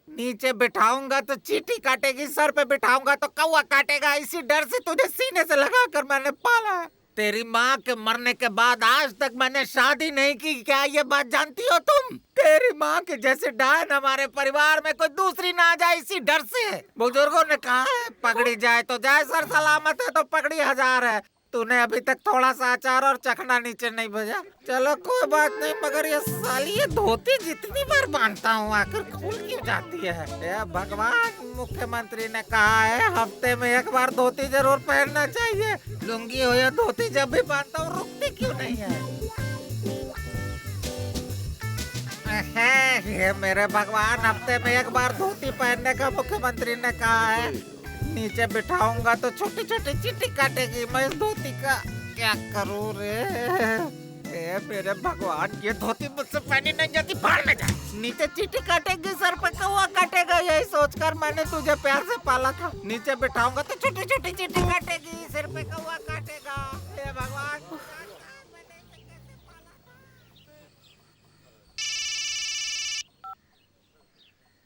नीचे बिठाऊंगा तो चींटी काटेगी, सर पे बिठाऊंगा तो कौवा काटेगा। इसी डर से तुझे सीने से लगाकर मैंने पाला है। तेरी माँ के मरने के बाद आज तक मैंने शादी नहीं की, क्या ये बात जानती हो तुम? तेरी माँ के जैसे डायन हमारे परिवार में कोई दूसरी ना आ जाए, इसी डर से। बुजुर्गों ने कहा है, पकड़ी जाए तो जाए, सर सलामत है तो पकड़ी 1000 है। तूने अभी तक थोड़ा सा अचार और चखना नीचे नहीं भेजा। चलो कोई बात नहीं, मगर ये साली ये धोती जितनी बार बांधता हूँ आखिर खुल क्यों जाती है? ये भगवान, मुख्यमंत्री ने कहा है हफ्ते में 1 बार धोती जरूर पहनना चाहिए। लुंगी हो या धोती जब भी बांधता हूँ रुकती क्यों नहीं है? ये मेरे भगवान, हफ्ते में 1 बार धोती पहनने का मुख्यमंत्री ने कहा है। नीचे बिठाऊंगा तो छोटी छोटी चींटी काटेगी। मैं इस धोती का क्या करूं रे? ए मेरे भगवान, ये धोती मुझसे पहनी नहीं जाती, बाहर में जा। नीचे चींटी काटेगी, सर पे कौवा काटेगा, यही सोचकर मैंने तुझे प्यार से पाला था। नीचे बिठाऊंगा तो छोटी छोटी चींटी काटेगी, सिर पे कौवा काटेगा। हे भगवान।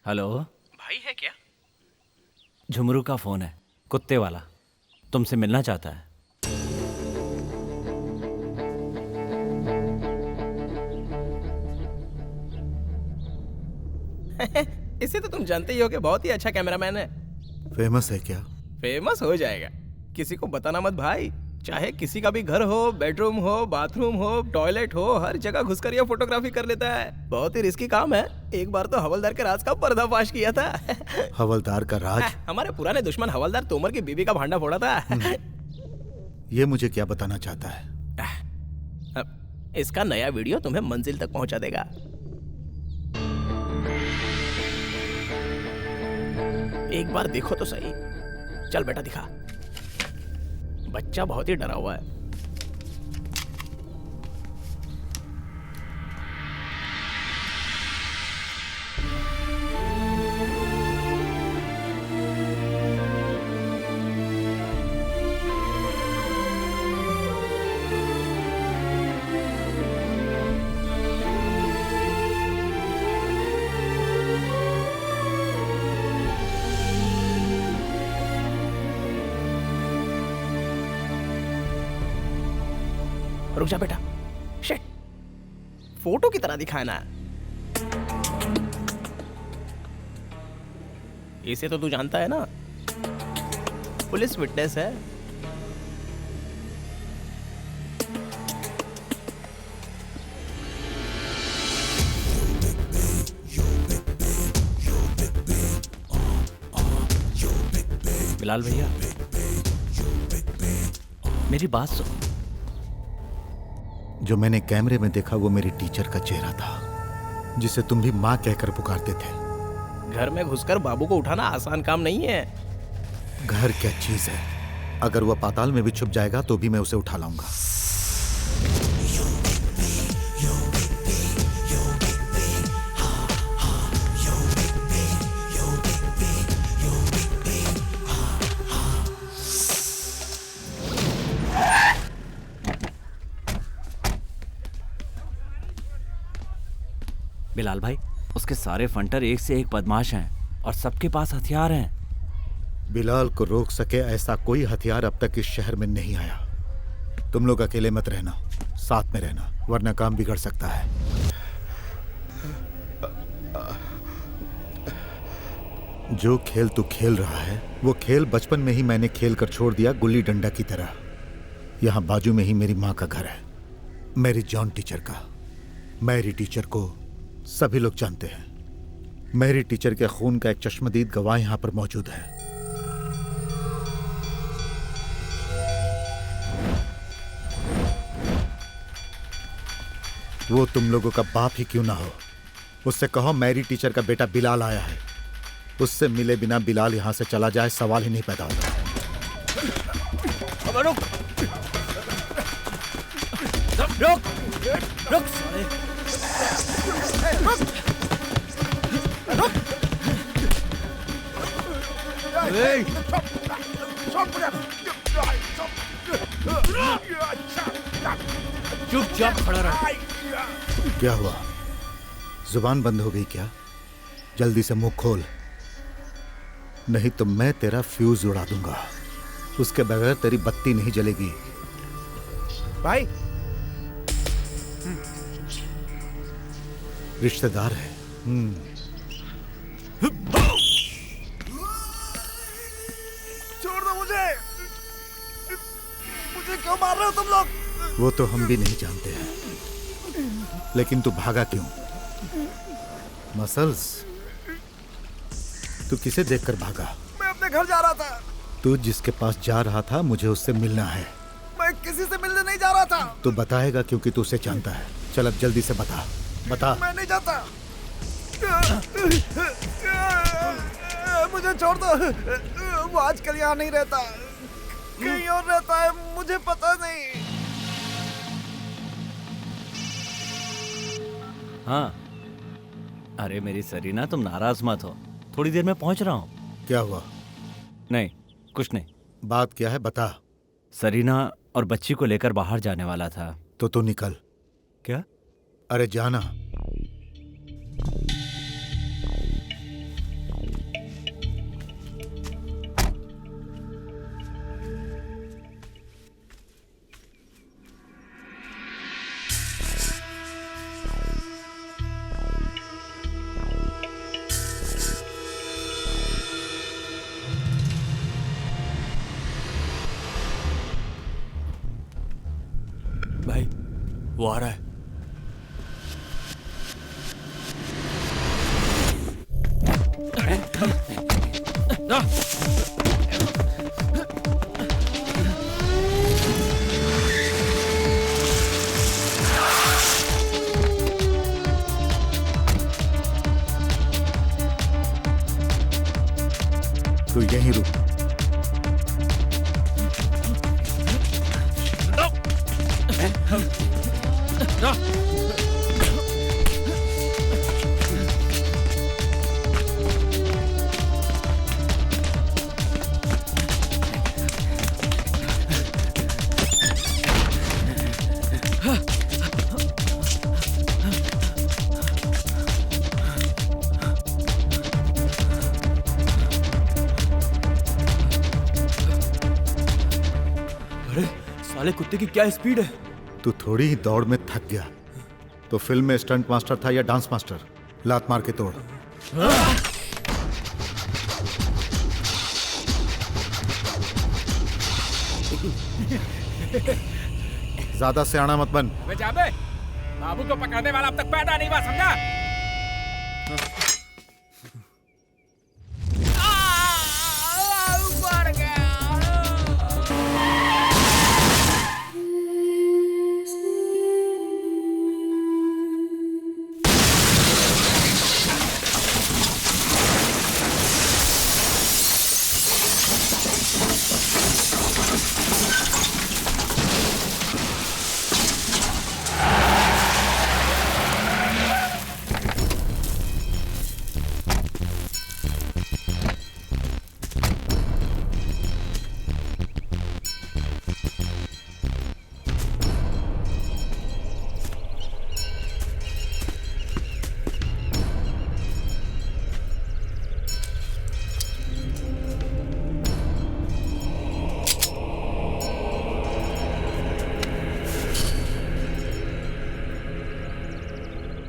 हेलो भाई है क्या? झुमरू का फोन है, कुत्ते वाला, तुमसे मिलना चाहता है। इसे तो तुम जानते ही हो कि बहुत ही अच्छा कैमरामैन है। फेमस है क्या? फेमस हो जाएगा, किसी को बताना मत भाई। चाहे किसी का भी घर हो, बेडरूम हो, बाथरूम हो, टॉयलेट हो, हर जगह घुसकर ये फोटोग्राफी कर लेता है। बहुत ही रिस्की काम है। एक बार तो हवलदार के राज का पर्दाफाश किया था। हवलदार का राज? हमारे पुराने दुश्मन हवलदार तोमर की बीवी का भांडा फोड़ा था। ये मुझे क्या बताना चाहता है? इसका नया वीडियो तुम्हें मंजिल तक पहुंचा देगा। एक बार देखो तो सही। चल बेटा दिखा। बच्चा बहुत ही डरा हुआ है। रुक जा बेटा। शिट, फोटो की तरह दिखाना। इसे तो तू जानता है ना, पुलिस विटनेस है। बिलाल भैया, मेरी बात सुनो। जो मैंने कैमरे में देखा वो मेरी टीचर का चेहरा था, जिसे तुम भी माँ कहकर पुकारते थे। घर में घुसकर बाबू को उठाना आसान काम नहीं है। घर क्या चीज है? अगर वह पाताल में भी छुप जाएगा तो भी मैं उसे उठा लाऊंगा। बिलाल भाई, उसके सारे फंटर एक से एक बदमाश हैं और सबके पास हथियार हैं। बिलाल को रोक सके ऐसा कोई हथियार अब तक इस शहर में नहीं आया। तुम लोग अकेले मत रहना, साथ में रहना, वरना काम बिगड़ सकता है। जो खेल तू खेल रहा है वो खेल बचपन में ही मैंने खेल कर छोड़ दिया, गुल्ली डंडा की तरह। यहाँ बाजू में ही मेरी माँ का घर है, मेरी जॉन टीचर का। मैरी टीचर को सभी लोग जानते हैं। मैरी टीचर के खून का एक चश्मदीद गवाह यहाँ पर मौजूद है। वो तुम लोगों का बाप ही क्यों ना हो, उससे कहो मैरी टीचर का बेटा बिलाल आया है। उससे मिले बिना बिलाल यहाँ से चला जाए, सवाल ही नहीं पैदा होता। रुक। चुपचाप खड़ा रह। क्या हुआ? जुबान बंद हो गई क्या? जल्दी से मुंह खोल, नहीं तो मैं तेरा फ्यूज उड़ा दूंगा। उसके बगैर तेरी बत्ती नहीं जलेगी। भाई, रिश्तेदार है। छोड़ दो मुझे। मुझे क्यों मार रहे हो तुम लोग? वो तो हम भी नहीं जानते हैं, लेकिन तू भागा क्यों? मसल्स, तू किसे देखकर भागा? मैं अपने घर जा रहा था। तू जिसके पास जा रहा था मुझे उससे मिलना है। मैं किसी से मिलने नहीं जा रहा था। तू बताएगा क्योंकि तू उसे जानता है। चल अब जल्दी से बता। मैं नहीं जाता। मुझे छोड़ दो। वो आजकल यहाँ नहीं रहता, कहीं और रहता है, मुझे पता नहीं। हाँ, अरे मेरी सरीना, तुम नाराज मत हो, थोड़ी देर में पहुंच रहा हूँ। क्या हुआ? नहीं, कुछ नहीं। बात क्या है, बता। सरीना और बच्ची को लेकर बाहर जाने वाला था। तो तू निकल। क्या? अरे जाना। वो आ रहा है। तू यहीं रुक। अरे साले कुत्ते की क्या स्पीड है। तू थोड़ी ही दौड़ में थक गया तो फिल्म में स्टंट मास्टर था या डांस मास्टर? लात मार के तोड़। ज्यादा सियाना मत बन। अबे जाबे, बाबू को पकड़ने वाला अब तक पैदा नहीं हुआ, समझा?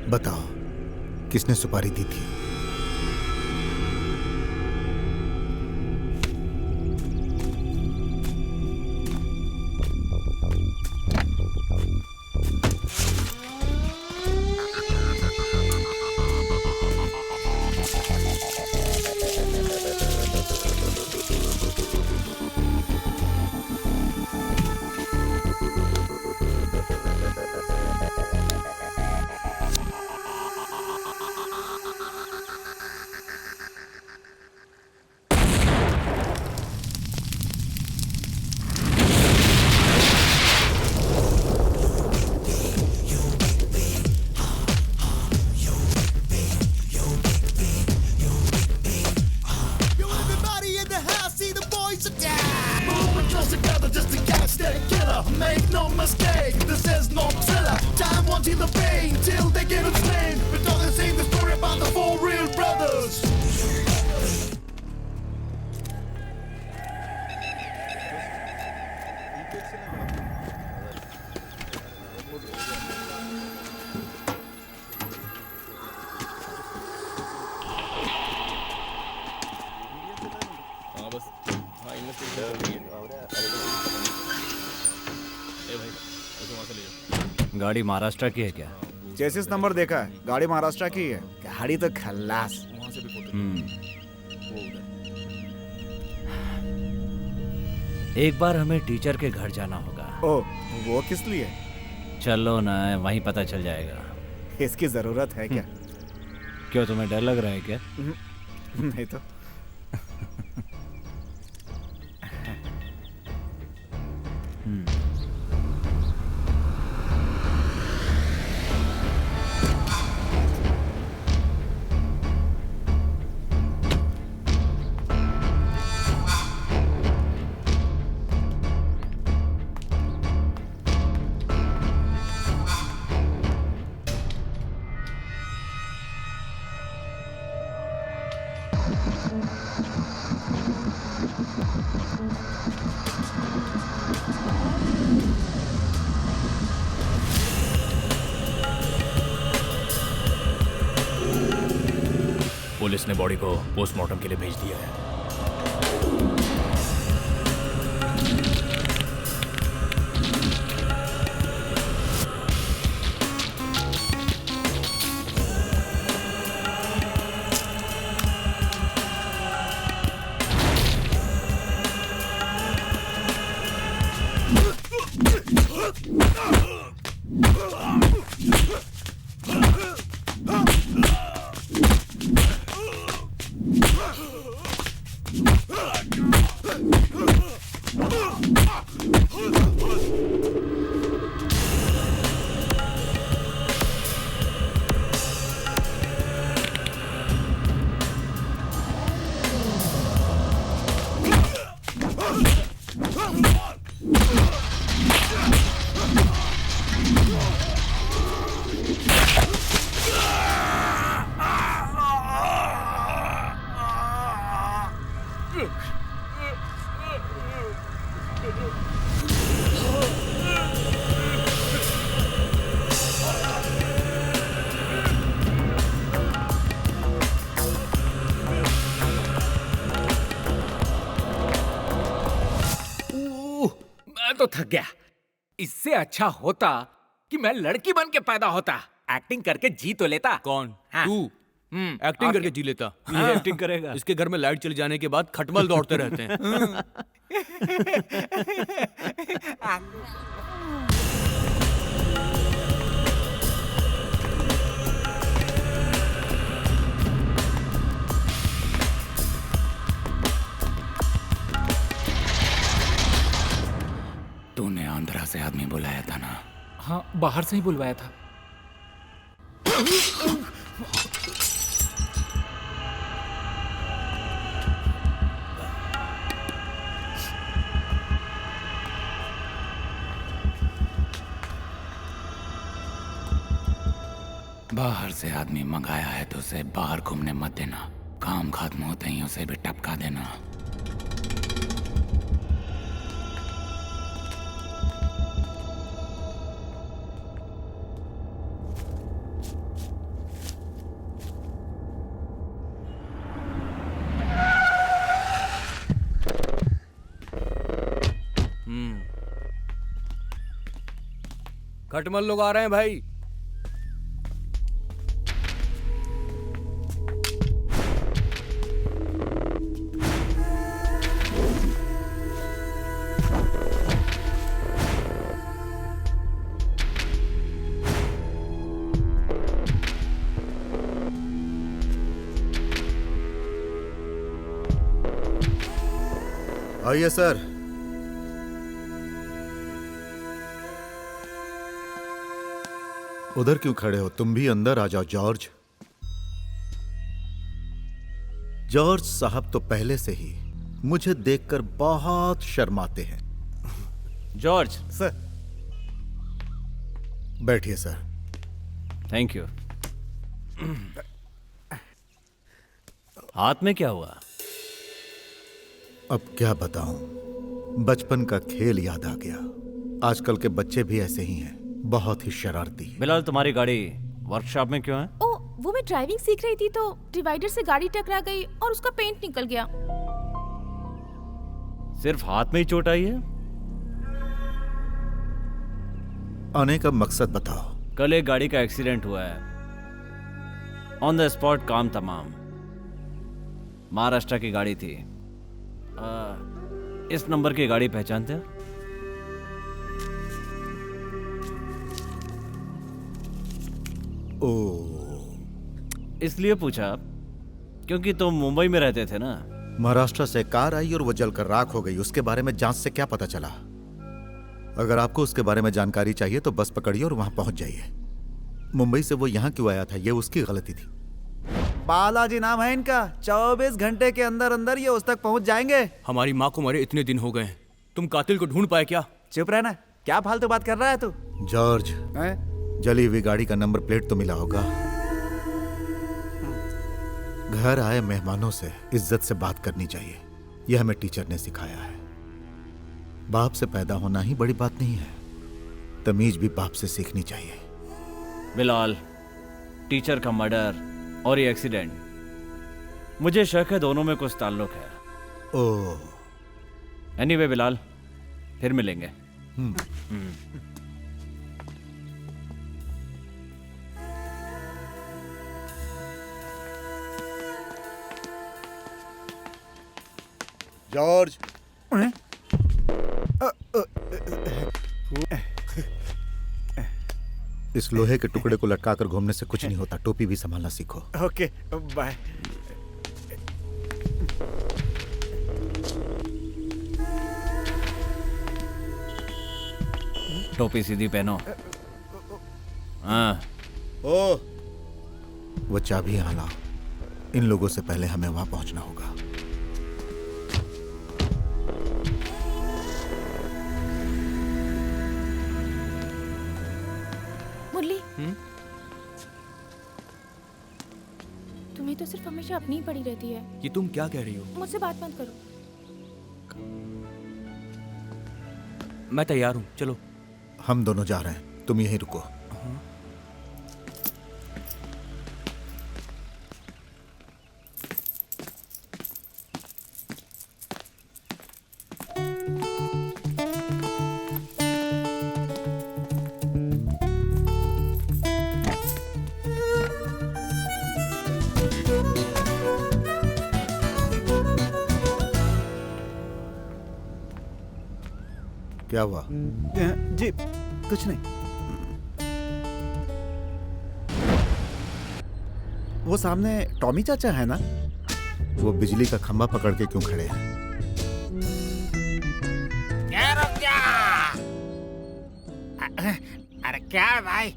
बताओ किसने सुपारी दी थी? गाड़ी महाराष्ट्र की है क्या? चेसिस नंबर देखा है, गाड़ी महाराष्ट्र की है। गाड़ी तो खल्लास। एक बार हमें टीचर के घर जाना होगा। ओ, वो किस लिए? चलो ना, वहीं पता चल जाएगा। इसकी जरूरत है क्या? क्यों, तुम्हें डर लग रहा है क्या? नहीं तो। पुलिस ने बॉडी को पोस्टमार्टम के लिए भेज दिया है। मैं तो थक गया। इससे अच्छा होता कि मैं लड़की बन के पैदा होता, एक्टिंग करके जी तो लेता। कौन? हाँ। तू एक्टिंग करके जी लेता। ये एक्टिंग करेगा। इसके घर में लाइट चले जाने के बाद खटमल दौड़ते रहते हैं। तूने आंध्रा से आदमी बुलाया था ना? हाँ, बाहर से ही बुलवाया था। बाहर से आदमी मंगाया है तो उसे बाहर घूमने मत देना। काम खत्म होते ही उसे भी टपका देना। खटमल लोग आ रहे हैं भाई। आइए सर। उधर क्यों खड़े हो? तुम भी अंदर आ जाओ जॉर्ज। जॉर्ज साहब तो पहले से ही मुझे देखकर बहुत शर्माते हैं। जॉर्ज। सर। बैठिए सर। Thank you. हाथ में क्या हुआ? अब क्या बताऊं, बचपन का खेल याद आ गया। आजकल के बच्चे भी ऐसे ही हैं, बहुत ही शरारती। बिलाल, तुम्हारी गाड़ी वर्कशॉप में क्यों है? ओ, वो मैं ड्राइविंग सीख रही थी तो डिवाइडर से गाड़ी टकरा गई और उसका पेंट निकल गया। सिर्फ हाथ में ही चोट आई है? आने का मकसद बताओ। कल एक गाड़ी का एक्सीडेंट हुआ है। ऑन द स्पॉट काम तमाम। महाराष्ट्र की गाड़ी थी। इस नंबर की गाड़ी पहचानते हैं? ओ, इसलिए पूछा क्योंकि तुम मुंबई में रहते थे ना। महाराष्ट्र से कार आई और वो जलकर राख हो गई। उसके बारे में जांच से क्या पता चला? अगर आपको उसके बारे में जानकारी चाहिए तो बस पकड़िए और वहां पहुंच जाइए। मुंबई से वो यहां क्यों आया था, ये उसकी गलती थी। बालाजी नाम है इनका। 24 घंटे के अंदर अंदर ये उस तक पहुंच जाएंगे। हमारी माँ को मरे इतने दिन हो गए, तुम कातिल को ढूंढ पाए क्या? चुप रहना, क्या फालतू बात कर रहा है तू? जॉर्ज, जली हुई गाड़ी का नंबर प्लेट तो मिला होगा। घर आए मेहमानों से इज्जत से बात करनी चाहिए, यह हमें टीचर ने सिखाया है। बाप से पैदा होना ही बड़ी बात नहीं है, तमीज भी बाप से सीखनी चाहिए। बिलाल, टीचर का मर्डर और ये एक्सीडेंट, मुझे शक है दोनों में कुछ ताल्लुक है। ओह। एनीवे बिलाल, फिर मिलेंगे। जॉर्ज। इस लोहे के टुकड़े को लटकाकर घूमने से कुछ नहीं होता। टोपी भी संभालना सीखो। Okay, bye. टोपी सीधी पहनो। हाँ। ओ, वो चाबी यहाँ लाओ। इन लोगों से पहले हमें वहां पहुंचना होगा। मुरली, तुम्हें तो सिर्फ हमेशा अपनी ही पड़ी रहती है। ये तुम क्या कह रही हो? मुझसे बात मत करो। मैं तैयार हूँ, चलो। हम दोनों जा रहे हैं, तुम यहीं रुको। क्या हुआ? जी कुछ नहीं। वो सामने टॉमी चाचा है ना? वो बिजली का खंभा पकड़ के क्यों खड़े हैं? रुक जा। अरे क्या है भाई,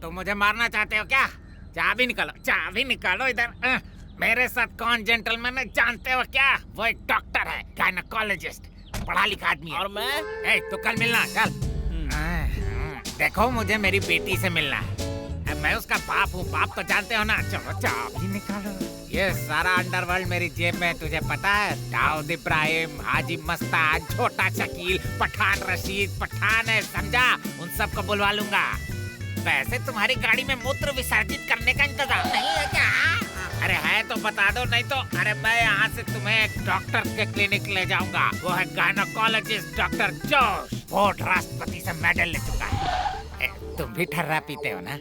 तुम मुझे मारना चाहते हो क्या? चाबी निकालो, चाबी निकालो इधर। मेरे साथ कौन जेंटलमैन है जानते हो क्या? वो एक डॉक्टर है, गायनेकोलॉजिस्ट, पढ़ा लिखा आदमी है। और मैं? तो कल मिलना, चल। देखो मुझे मेरी बेटी से मिलना है। मैं उसका बाप हूँ, बाप तो जानते हो ना। चलो चाबी निकालो। ये सारा अंडरवर्ल्ड मेरी जेब में, तुझे पता है? दाऊद इब्राहिम, हाजी मस्तान, छोटा शकील, पठान रशीद, पठान है, समझा? उन सबको बुलवा लूंगा। वैसे तुम्हारी गाड़ी में मूत्र विसर्जित करने का इंतजाम नहीं है क्या? अरे है तो बता दो, नहीं तो अरे मैं यहाँ से तुम्हें एक डॉक्टर के क्लिनिक ले जाऊंगा। वो है गायनेकोलॉजिस्ट डॉक्टर जोश, वोट राष्ट्रपति से मेडल ले चुका है। तुम भी ठर्रा पीते हो ना?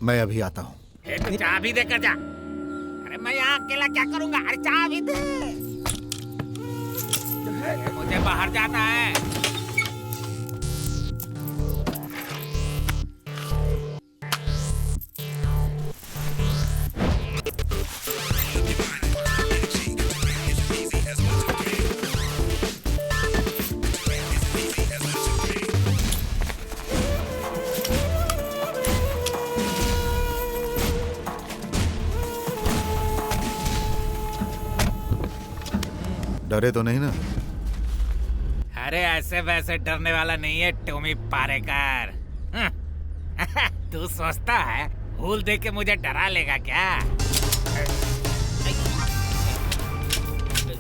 मैं अभी आता हूँ। तो चाबी देकर जा। अरे मैं यहाँ अकेला क्या करूँगा? अरे चाबी दे। मुझे बाहर जाना है। डरे तो नहीं ना? अरे ऐसे वैसे डरने वाला नहीं है टॉमी पारेकर। तू सोचता है भूल दे के मुझे डरा लेगा क्या?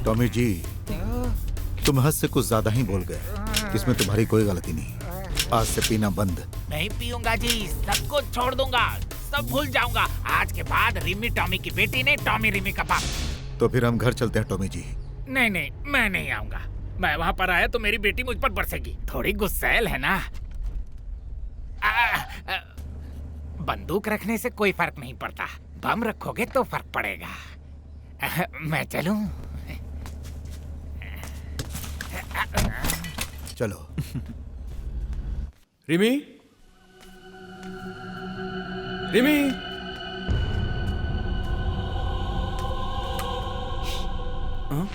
टॉमी जी, तुम हद से कुछ ज्यादा ही बोल गए। इसमें तुम्हारी कोई गलती नहीं। आज से पीना बंद। नहीं पीऊंगा जी, सब कुछ छोड़ दूंगा, सब भूल जाऊंगा। आज के बाद रिमी टॉमी की बेटी नहीं, टॉमी रिमी का बाप। तो फिर हम घर चलते हैं टॉमी जी। नहीं नहीं, मैं नहीं आऊंगा। मैं वहाँ पर आया तो मेरी बेटी मुझ पर बरसेगी। थोड़ी गुस्सैल है ना। बंदूक रखने से कोई फर्क नहीं पड़ता, बम रखोगे तो फर्क पड़ेगा। मैं चलूं? चलो। रिमी, रिमी, हाँ?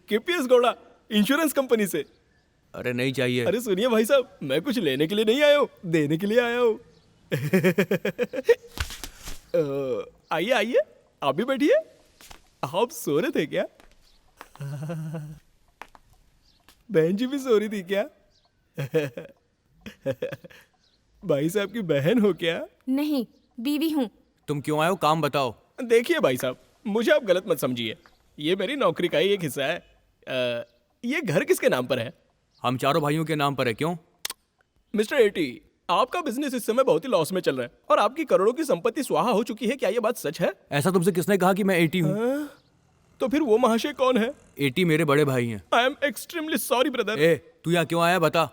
केपीएस गौड़ा, इंश्योरेंस कंपनी से। अरे नहीं चाहिए। अरे सुनिए भाई साहब, मैं कुछ लेने के लिए नहीं आया हूँ, देने के लिए आया हूँ। आइए आइए, आप भी बैठिए। आप सो रहे थे क्या? बहन जी भी सो रही थी क्या? भाई साहब की बहन हो क्या? नहीं, बीवी हूँ। तुम क्यों आए हो, काम बताओ। देखिए भाई साहब, मुझे आप गलत मत समझिए, ये मेरी नौकरी का ही एक हिस्सा है। ये घर किसके नाम पर है? हम चारों भाइयों के नाम पर है। क्यों? मिस्टर एटी, आपका बिजनेस इस समय बहुत ही लॉस में चल रहा है और आपकी करोड़ों की संपत्ति स्वाहा हो चुकी है। क्या ये बात सच है? ऐसा तुमसे किसने कहा कि मैं एटी हूँ? तो फिर वो महाशय कौन है? एटी मेरे बड़े भाई हैं। I am extremely sorry brother. ए, तू यहाँ क्यों आया बता?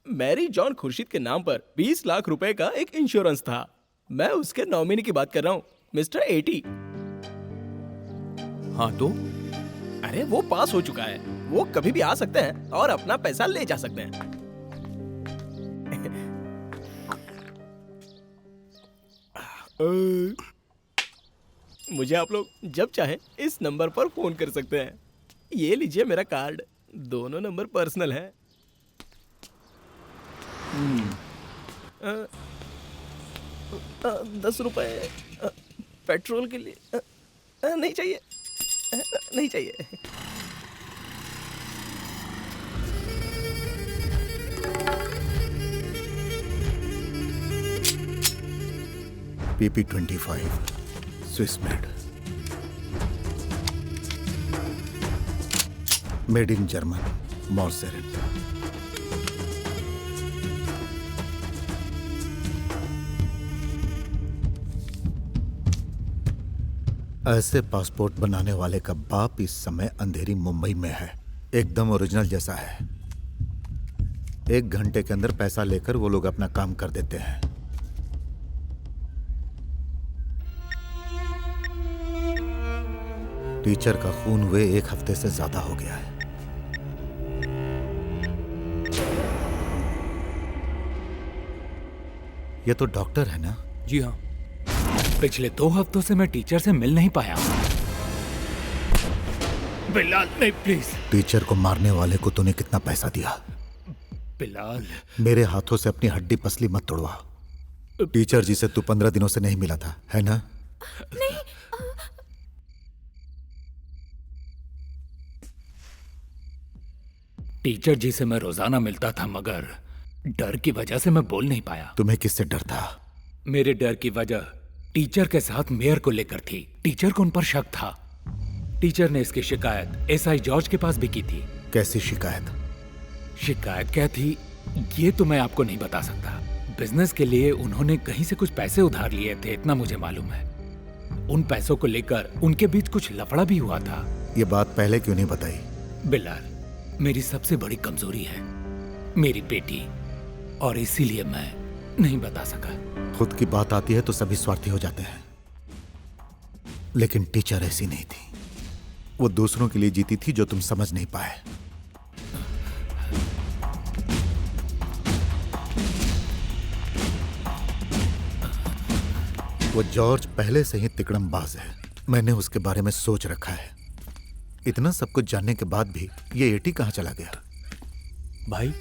मैरी जॉन खुर्शीद के नाम पर 20 लाख रुपए का एक इंश्योरेंस था। मैं उसके नॉमिनी की बात कर रहा हूँ, मिस्टर एटी। हाँ तो? अरे वो पास हो चुका है, वो कभी भी आ सकते हैं और अपना पैसा ले जा सकते हैं। मुझे आप लोग जब चाहे इस नंबर पर फोन कर सकते हैं। ये लीजिए मेरा कार्ड, दोनों नंबर पर्सनल है। 10 रुपए पेट्रोल के लिए। नहीं चाहिए, नहीं चाहिए। PP25 Swiss made in German मॉर्सेरेंट। ऐसे पासपोर्ट बनाने वाले का बाप इस समय अंधेरी मुंबई में है, एकदम ओरिजिनल जैसा है। 1 घंटे के अंदर पैसा लेकर वो लोग अपना काम कर देते हैं। टीचर का खून हुए 1 हफ्ते से ज्यादा हो गया है। ये तो डॉक्टर है ना? जी हाँ। पिछले 2 हफ्तों से मैं टीचर से मिल नहीं पाया। बिलाल नहीं, प्लीज। टीचर को मारने वाले को तूने कितना पैसा दिया? बिलाल, मेरे हाथों से अपनी हड्डी पसली मत तोड़वा। टीचर जी से तू 15 दिनों से नहीं मिला था, है ना? नहीं। टीचर जी से मैं रोजाना मिलता था, मगर डर की वजह से मैं बोल नहीं पाया। तुम्हें किससे डर था? मेरे डर की वजह टीचर के साथ मेयर को लेकर थी। टीचर को उन पर शक था। टीचर ने इसकी शिकायत एसआई जॉर्ज के पास भी की थी। कैसी शिकायत? शिकायत क्या थी ये तो मैं आपको नहीं बता सकता। बिजनेस के लिए उन्होंने कहीं से कुछ पैसे उधार लिए थे, इतना मुझे मालूम है। उन पैसों को लेकर उनके बीच कुछ लफड़ा भी हुआ था। ये बात पहले क्यों नहीं बताई? बिलाल, मेरी सबसे बड़ी कमजोरी है मेरी बेटी, और इसीलिए मैं नहीं बता सका। खुद की बात आती है तो सभी स्वार्थी हो जाते हैं, लेकिन टीचर ऐसी नहीं थी। वो दूसरों के लिए जीती थी जो तुम समझ नहीं पाए। वो जॉर्ज पहले से ही तिकड़मबाज है। मैंने उसके बारे में सोच रखा है। इतना सब कुछ जानने के बाद भी ये एटी कहाँ चला गया? भाई,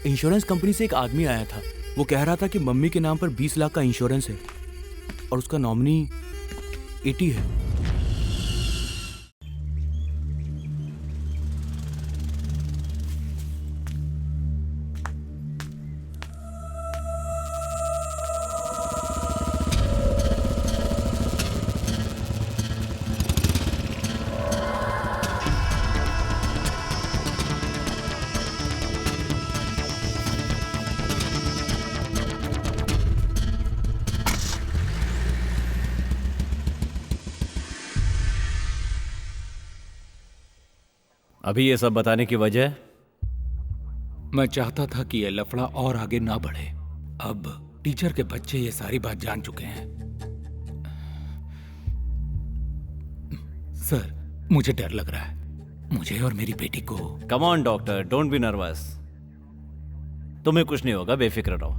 इंश्योरेंस कंपनी से एक आदमी आया था। वो कह रहा था कि मम्मी के नाम पर 20 लाख का इंश्योरेंस है और उसका नॉमिनी एटी है। अभी ये सब बताने की वजह? मैं चाहता था कि यह लफड़ा और आगे ना बढ़े। अब टीचर के बच्चे ये सारी बात जान चुके हैं। सर, मुझे डर लग रहा है, मुझे और मेरी बेटी को। Come on doctor, don't be nervous. तुम्हें कुछ नहीं होगा, बेफिक्र रहो।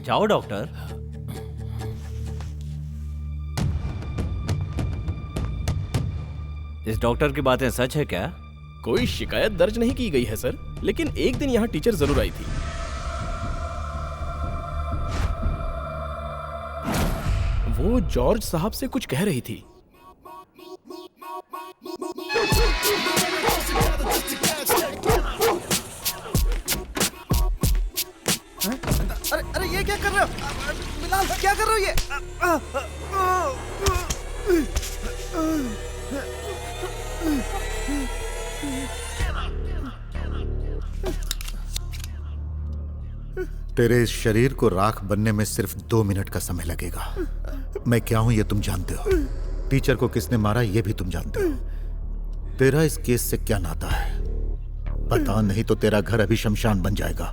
जाओ डॉक्टर। इस डॉक्टर की बातें सच है क्या? कोई शिकायत दर्ज नहीं की गई है सर, लेकिन एक दिन यहाँ टीचर जरूर आई थी। वो जॉर्ज साहब से कुछ कह रही थी। अरे ये क्या कर रहे हो बिलाल? क्या कर रहे हो ये? तेरे इस शरीर को राख बनने में सिर्फ 2 मिनट का समय लगेगा। मैं क्या हूं ये तुम जानते हो। टीचर को किसने मारा ये भी तुम जानते हो। तेरा इस केस से क्या नाता है पता नहीं तो तेरा घर अभी शमशान बन जाएगा।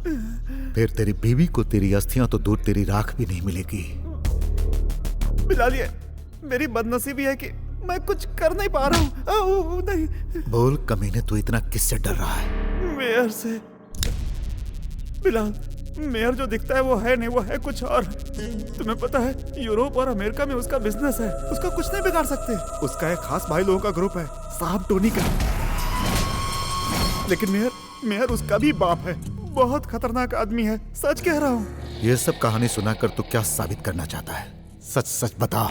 फिर तेरी बीवी को तेरी अस्थियां तो दूर तेरी राख भी नहीं मिलेगी। बिलाल, ये मेरी बदनसीबी है कि मैं कुछ कर नहीं पा रहा हूँ। नहीं। बोल कमीने, तू इतना किससे डर रहा है? मेयर से। बिलाल, मेयर जो दिखता है वो है नहीं, वो है कुछ और। तुम्हें पता है यूरोप और अमेरिका में उसका बिजनेस है, उसका कुछ नहीं बिगाड़ सकते। उसका एक खास भाई लोगों का ग्रुप है, साहब टोनी का। लेकिन मेयर उसका भी बाप है। बहुत खतरनाक आदमी है, सच कह रहा हूँ। ये सब कहानी सुनाकर तू क्या साबित करना चाहता है? सच सच बता।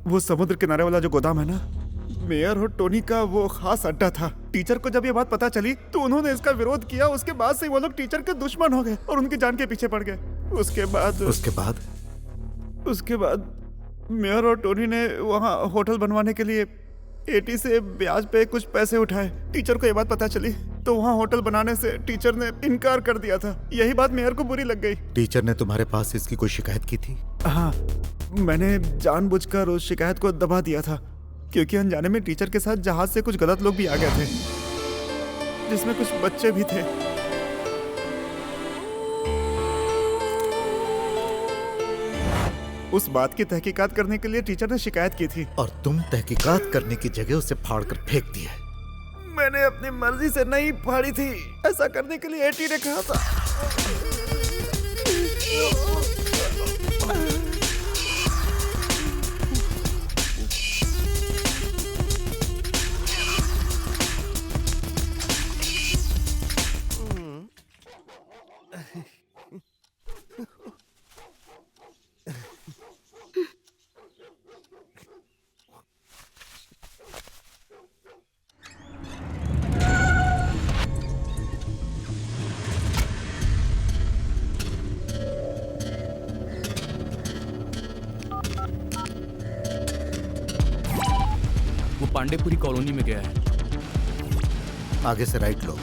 वो समुद्र किनारे वाला जो गोदाम है ना, मेयर और टोनी का वो खास अड्डा था। टीचर को जब ये बात पता चली तो उन्होंने इसका विरोध किया। उसके बाद से वो लोग टीचर के दुश्मन हो गए और उनकी जान के पीछे पड़ गए। उसके बाद उसके बाद मेयर और टोनी ने वहाँ होटल बनवाने के लिए एटी से ब्याज पे कुछ पैसे उठाए। टीचर को ये बात पता चली तो वहाँ होटल बनाने से टीचर ने इनकार कर दिया था। यही बात मेयर को बुरी लग गई। टीचर ने तुम्हारे पास इसकी कोई शिकायत की थी? हाँ, मैंने जानबूझकर उस शिकायत को दबा दिया था क्योंकि अनजाने में टीचर के साथ जहाज से कुछ गलत लोग भी आ गए थे, जिसमें कुछ बच्चे भी थे। उस बात की तहकीकात करने के लिए टीचर ने शिकायत की थी और तुम तहकीकात करने की जगह उसे फाड़कर फेंक दिया। मैंने अपनी मर्जी से नहीं फाड़ी थी, ऐसा करने के लिए एटी ने कहा था। पांडेपुरी कॉलोनी में गया है। आगे से राइट लो।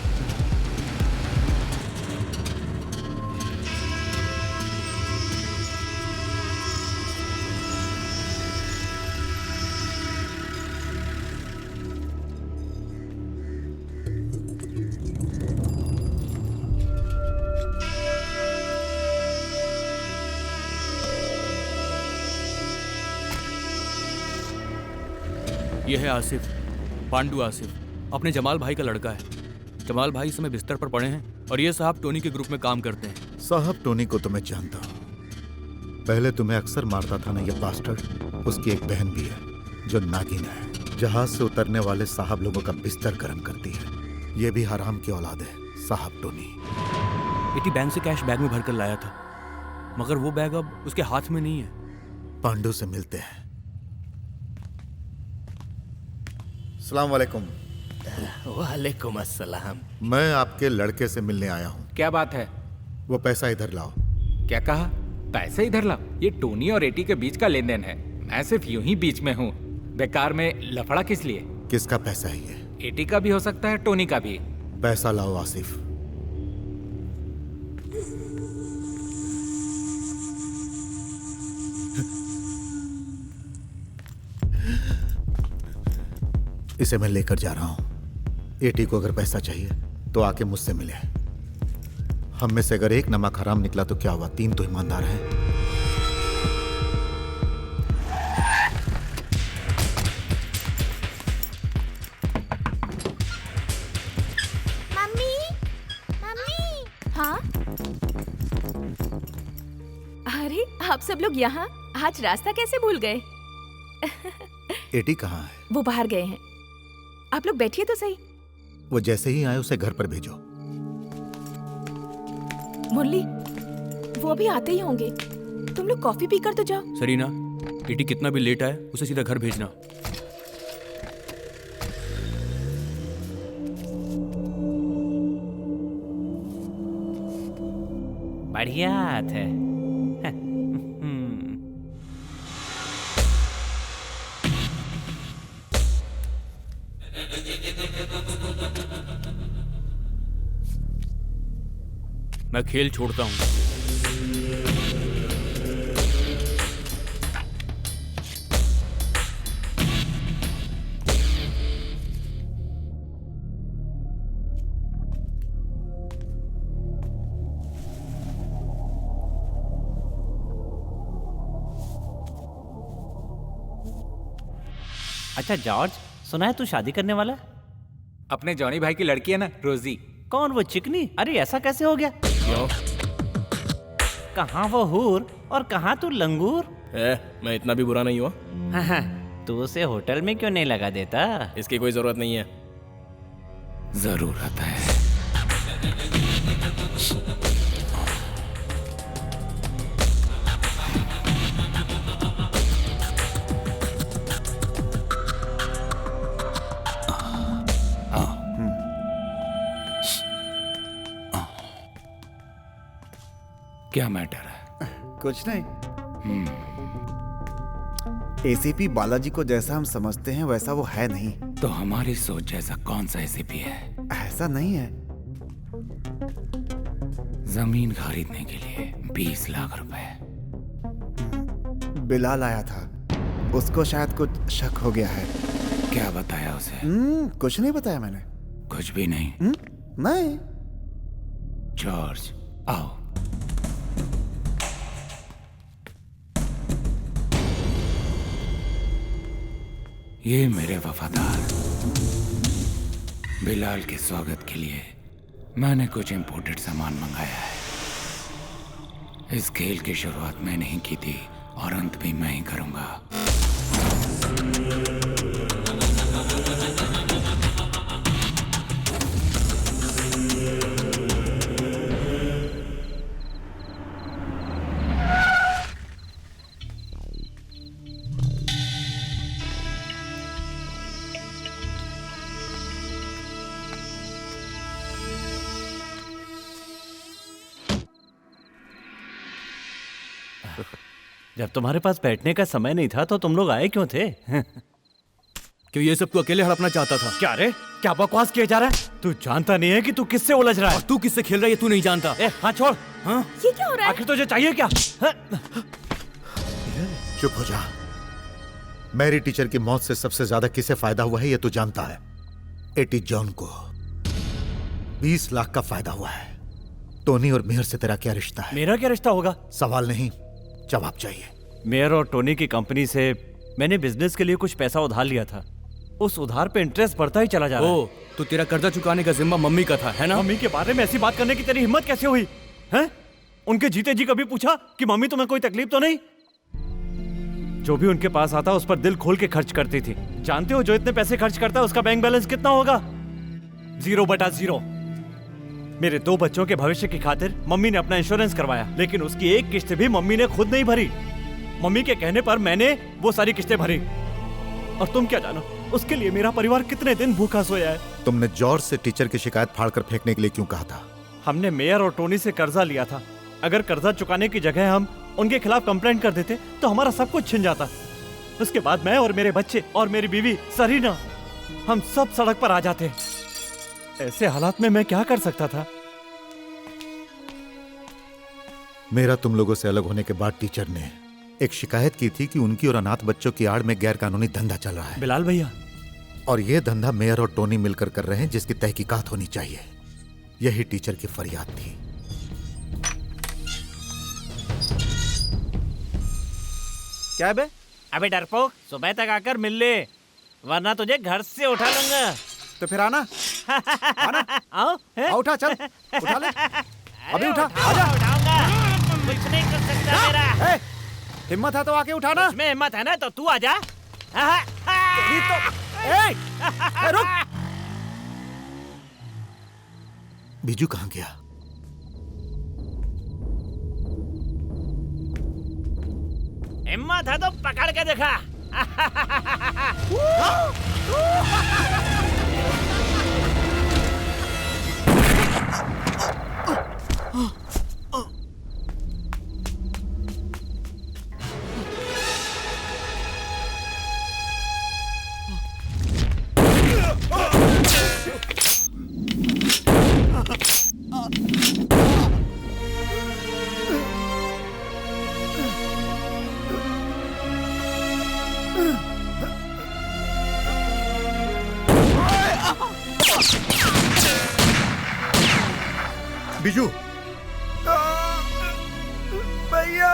यह है आसिफ, पांडु आसिफ, अपने जमाल भाई का लड़का है। जमाल भाई इस समय बिस्तर पर पड़े हैं और ये साहब टोनी के ग्रुप में काम करते हैं। साहब टोनी को तो मैं जानता हूँ, पहले तुम्हें अक्सर मारता था ना ये बास्टर्ड। उसकी एक बहन भी है जो नागिन है, जहाज से उतरने वाले साहब लोगों का बिस्तर गर्म करती है। ये भी हराम की औलाद है साहब टोनी। इटी बैंक से कैश बैग में भरकर लाया था, मगर वो बैग अब उसके हाथ में नहीं है। पांडु से मिलते हैं। अस्सलाम वालेकुम। वालेकुम अस्सलाम। मैं आपके लड़के से मिलने आया हूँ। क्या बात है? वो पैसा इधर लाओ। क्या कहा? पैसे इधर लाओ? ये टोनी और एटी के बीच का लेन देन है, मैं सिर्फ यूं ही बीच में हूँ। बेकार में लफड़ा किस लिए? किसका पैसा है ये? एटी का भी हो सकता है, टोनी का भी। पैसा लाओ आसिफ। इसे मैं लेकर जा रहा हूं। एटी को अगर पैसा चाहिए तो आके मुझसे मिले। हम में से अगर एक नमक हराम निकला तो क्या हुआ, तीन तो ईमानदार हैं। Mummy, mummy. हाँ? अरे आप सब लोग यहाँ? आज रास्ता कैसे भूल गए? एटी कहाँ है? वो बाहर गए हैं। आप लोग बैठिए तो सही। वो जैसे ही आए उसे घर पर भेजो। मुरली, वो अभी आते ही होंगे। तुम लोग कॉफी पीकर तो जाओ। सरीना, एटी कितना भी लेट आए उसे सीधा घर भेजना। बढ़िया हाथ है। मैं खेल छोड़ता हूं। अच्छा जॉर्ज, सुना है तू शादी करने वाला? अपने जॉनी भाई की लड़की है ना, रोजी। कौन, वो चिकनी? अरे ऐसा कैसे हो गया? क्यों? कहाँ वो हूर और कहाँ तू लंगूर? मैं इतना भी बुरा नहीं हुआ। तू उसे होटल में क्यों नहीं लगा देता? इसकी कोई जरूरत नहीं है। जरूरत है। क्या मैटर है? कुछ नहीं। एसीपी बालाजी को जैसा हम समझते हैं वैसा वो है नहीं। तो हमारी सोच जैसा कौन सा एसीपी है? ऐसा नहीं है। जमीन खरीदने के लिए 20 लाख रुपए। बिलाल आया था, उसको शायद कुछ शक हो गया है। क्या बताया उसे? कुछ नहीं बताया मैंने। कुछ भी नहीं? नहीं। जॉर्ज आओ। ये मेरे वफादार बिलाल के स्वागत के लिए मैंने कुछ इंपोर्टेड सामान मंगाया है। इस खेल की शुरुआत मैंने ही की थी और अंत भी मैं ही करूंगा। जब तुम्हारे पास बैठने का समय नहीं था तो तुम लोग आए क्यों थे? क्यों ये सब तू अकेले हड़पना चाहता था? क्या रे, क्या बकवास किया जा रहा है? तू जानता नहीं है कि तू किससे उलझ रहा है? और तू किससे खेल रहा है तू नहीं जानता। हाँ छोड़। हाँ? ये क्या हो रहा है? आखिर तुझे चाहिए क्या? चुप हो जा। मैरी टीचर की मौत से सबसे ज्यादा किसे फायदा हुआ है ये तू जानता है। एटी जॉन को 20 लाख का फायदा हुआ है। टोनी और मेयर से तेरा क्या रिश्ता है? मेरा क्या रिश्ता होगा? सवाल नहीं, जवाब चाहिए। मेयर और टोनी की कंपनी से मैंने बिजनेस के लिए कुछ पैसा उधार लिया था। उस उधार पे इंटरेस्ट बढ़ता ही चला जा रहा है। तो तेरा कर्जा चुकाने का जिम्मा मम्मी का था, है ना? मम्मी के बारे में ऐसी बात करने की तेरी हिम्मत कैसे हुई? हैं? उनके जीते जी कभी पूछा कि मम्मी तुम्हें कोई तकलीफ तो नहीं? जो भी उनके पास आता उस पर दिल खोल के खर्च करती थी। जानते हो जो इतने पैसे खर्च करता है उसका बैंक बैलेंस कितना होगा? 0/0। मेरे 2 बच्चों के भविष्य की खातिर मम्मी ने अपना इंश्योरेंस करवाया, लेकिन उसकी एक किस्त भी मम्मी ने खुद नहीं भरी। मम्मी के कहने पर मैंने वो सारी किस्तें भरी। और तुम क्या जानो उसके लिए मेरा परिवार कितने दिन भूखा सोया है। तुमने जॉर्ज से टीचर की शिकायत फाड़कर फेंकने के लिए क्यों कहा था? हमने मेयर और टोनी से कर्जा लिया था। अगर कर्जा चुकाने की जगह हम उनके खिलाफ कंप्लेंट कर देते तो हमारा सब कुछ छिन जाता। उसके बाद मैं और मेरे बच्चे और मेरी बीवी सरीना, हम सब सड़क पर आ जाते। ऐसे हालात में मैं क्या कर सकता था? मेरा तुम लोगों से अलग होने के बाद टीचर ने एक शिकायत की थी कि उनकी और अनाथ बच्चों की आड़ में गैर कानूनी धंधा चल रहा है। बिलाल भैया, और ये धंधा मेयर और टोनी मिलकर कर रहे हैं, जिसकी तहकीकात होनी चाहिए। यही टीचर की फरियाद थी। क्या बे? अबे डरपोक, सुबह तक आकर मिल ले, वरना तुझे घर से उठा लूंगा। तो फिर आना। आना। आओ, उठा, चल उठा ले। अभी उठा, आजा। उठाऊंगा, कुछ नहीं कर सकता मेरा। हिम्मत है तो आके उठाना। इसमें हिम्मत है ना तो तू आजा। रुक। बीजू कहाँ गया? हिम्मत है तो पकड़ के देखा। बीजू, भैया।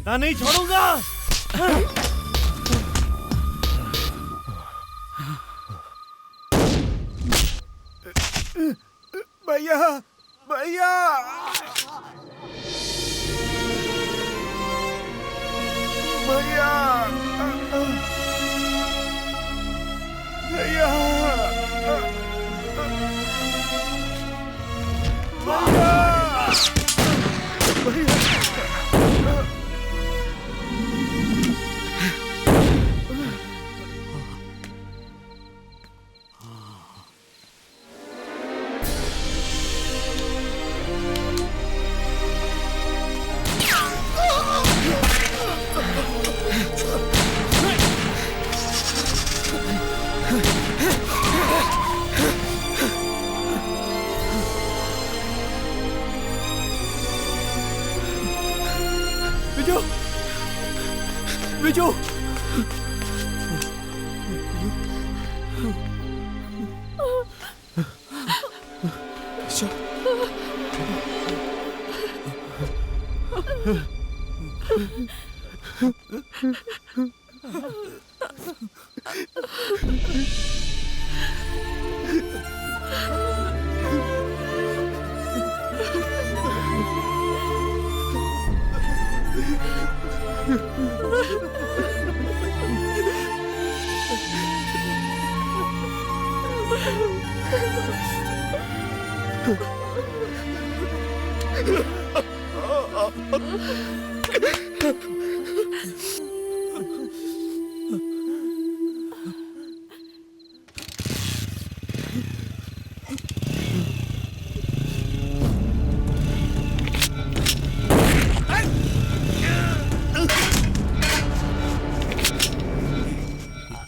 मैं नहीं छोड़ूंगा। भैया भैया भैया भैया विजू विजू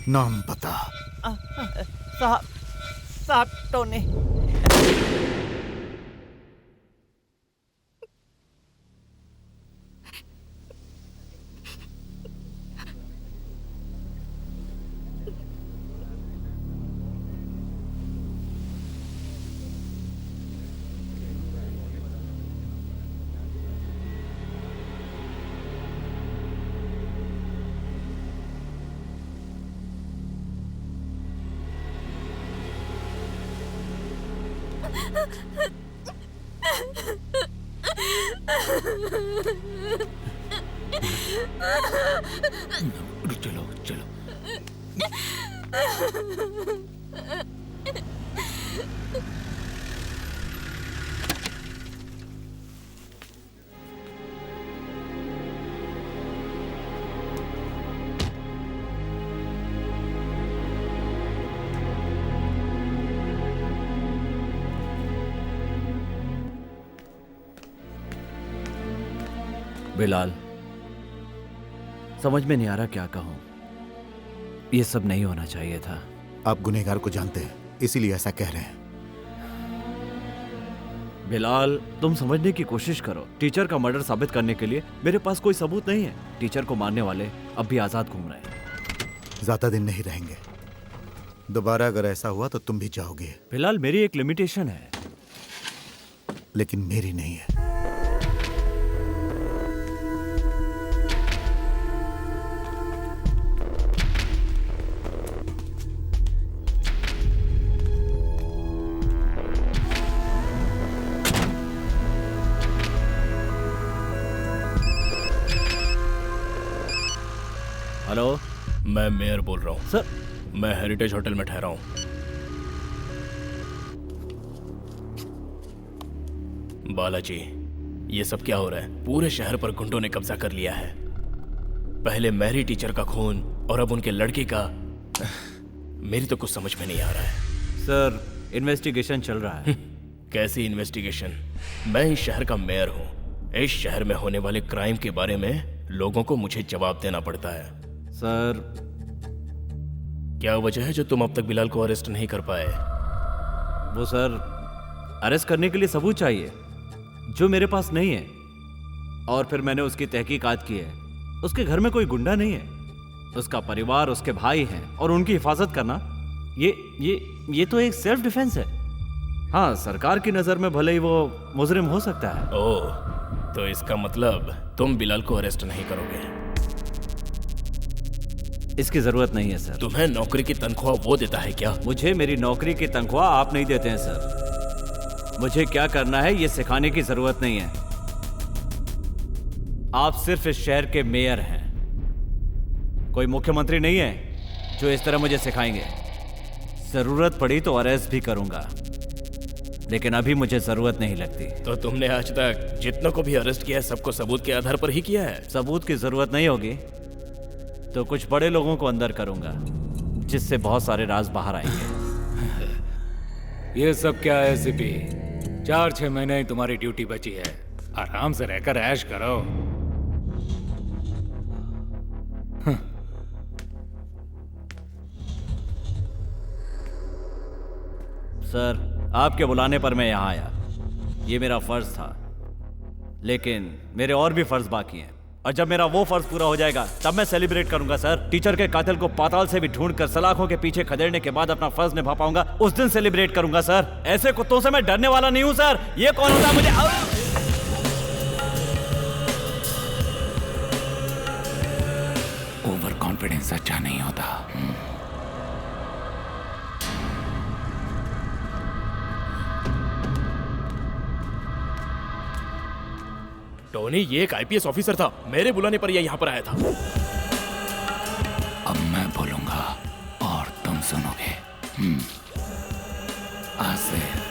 नाम पता। साहब टोनी। चलो चलो। बिलाल, समझ में नहीं आ रहा क्या कहूं। ये सब नहीं होना चाहिए था। आप गुनहगार को जानते हैं, इसीलिए ऐसा कह रहे हैं। बिलाल, तुम समझने की कोशिश करो। टीचर का मर्डर साबित करने के लिए मेरे पास कोई सबूत नहीं है। टीचर को मारने वाले अब भी आजाद घूम रहे हैं। ज्यादा दिन नहीं रहेंगे। दोबारा अगर ऐसा हुआ तो तुम भी जाओगे। बिलाल, मेरी एक लिमिटेशन है। लेकिन मेरी नहीं है। हेलो, मैं मेयर बोल रहा हूँ सर। मैं हेरिटेज होटल में ठहरा हूँ। बालाजी, ये सब क्या हो रहा है? पूरे शहर पर गुंडों ने कब्जा कर लिया है। पहले मैरी टीचर का खून और अब उनके लड़के का। मेरी तो कुछ समझ में नहीं आ रहा है। सर, इन्वेस्टिगेशन चल रहा है। कैसी इन्वेस्टिगेशन? मैं इस शहर का मेयर हूँ। इस शहर में होने वाले क्राइम के बारे में लोगों को मुझे जवाब देना पड़ता है। सर, क्या वजह है जो तुम अब तक बिलाल को अरेस्ट नहीं कर पाए? वो सर, अरेस्ट करने के लिए सबूत चाहिए जो मेरे पास नहीं है। और फिर मैंने उसकी तहकीकात की है। उसके घर में कोई गुंडा नहीं है। उसका परिवार, उसके भाई हैं और उनकी हिफाजत करना ये तो एक सेल्फ डिफेंस है। हाँ, सरकार की नजर में भले ही वो मुजरिम हो सकता है। ओह, तो इसका मतलब तुम बिलाल को अरेस्ट नहीं करोगे? इसकी जरूरत नहीं है सर। तुम्हें नौकरी की तनख्वाह वो देता है क्या? मुझे मेरी नौकरी की तनख्वाह आप नहीं देते हैं सर। मुझे क्या करना है ये सिखाने की जरूरत नहीं है। आप सिर्फ इस शहर के मेयर हैं, कोई मुख्यमंत्री नहीं है जो इस तरह मुझे सिखाएंगे। जरूरत पड़ी तो अरेस्ट भी करूंगा, लेकिन अभी मुझे जरूरत नहीं लगती। तो तुमने आज तक जितनों को भी अरेस्ट किया है सबको सबूत के आधार पर ही किया है? सबूत की जरूरत नहीं होगी तो कुछ बड़े लोगों को अंदर करूंगा, जिससे बहुत सारे राज बाहर आएंगे। ये सब क्या है सिपी? 4-6 महीने ही तुम्हारी ड्यूटी बची है, आराम से रहकर ऐश करो। सर, आपके बुलाने पर मैं यहाँ आया, ये मेरा फर्ज था, लेकिन मेरे और भी फर्ज बाकी हैं, और जब मेरा वो फर्ज पूरा हो जाएगा तब मैं सेलिब्रेट करूंगा सर। टीचर के कातिल को पाताल से भी ढूंढकर सलाखों के पीछे खदेड़ने के बाद अपना फर्ज निभा पाऊंगा, उस दिन सेलिब्रेट करूंगा सर। ऐसे कुत्तों से मैं डरने वाला नहीं हूं सर। ये कौन होता है मुझे? ओवर कॉन्फिडेंस अच्छा नहीं होता। टोनी, ये एक आईपीएस ऑफिसर था, मेरे बुलाने पर यह यहाँ पर आया था। अब मैं बोलूंगा और तुम सुनोगे। आसिफ,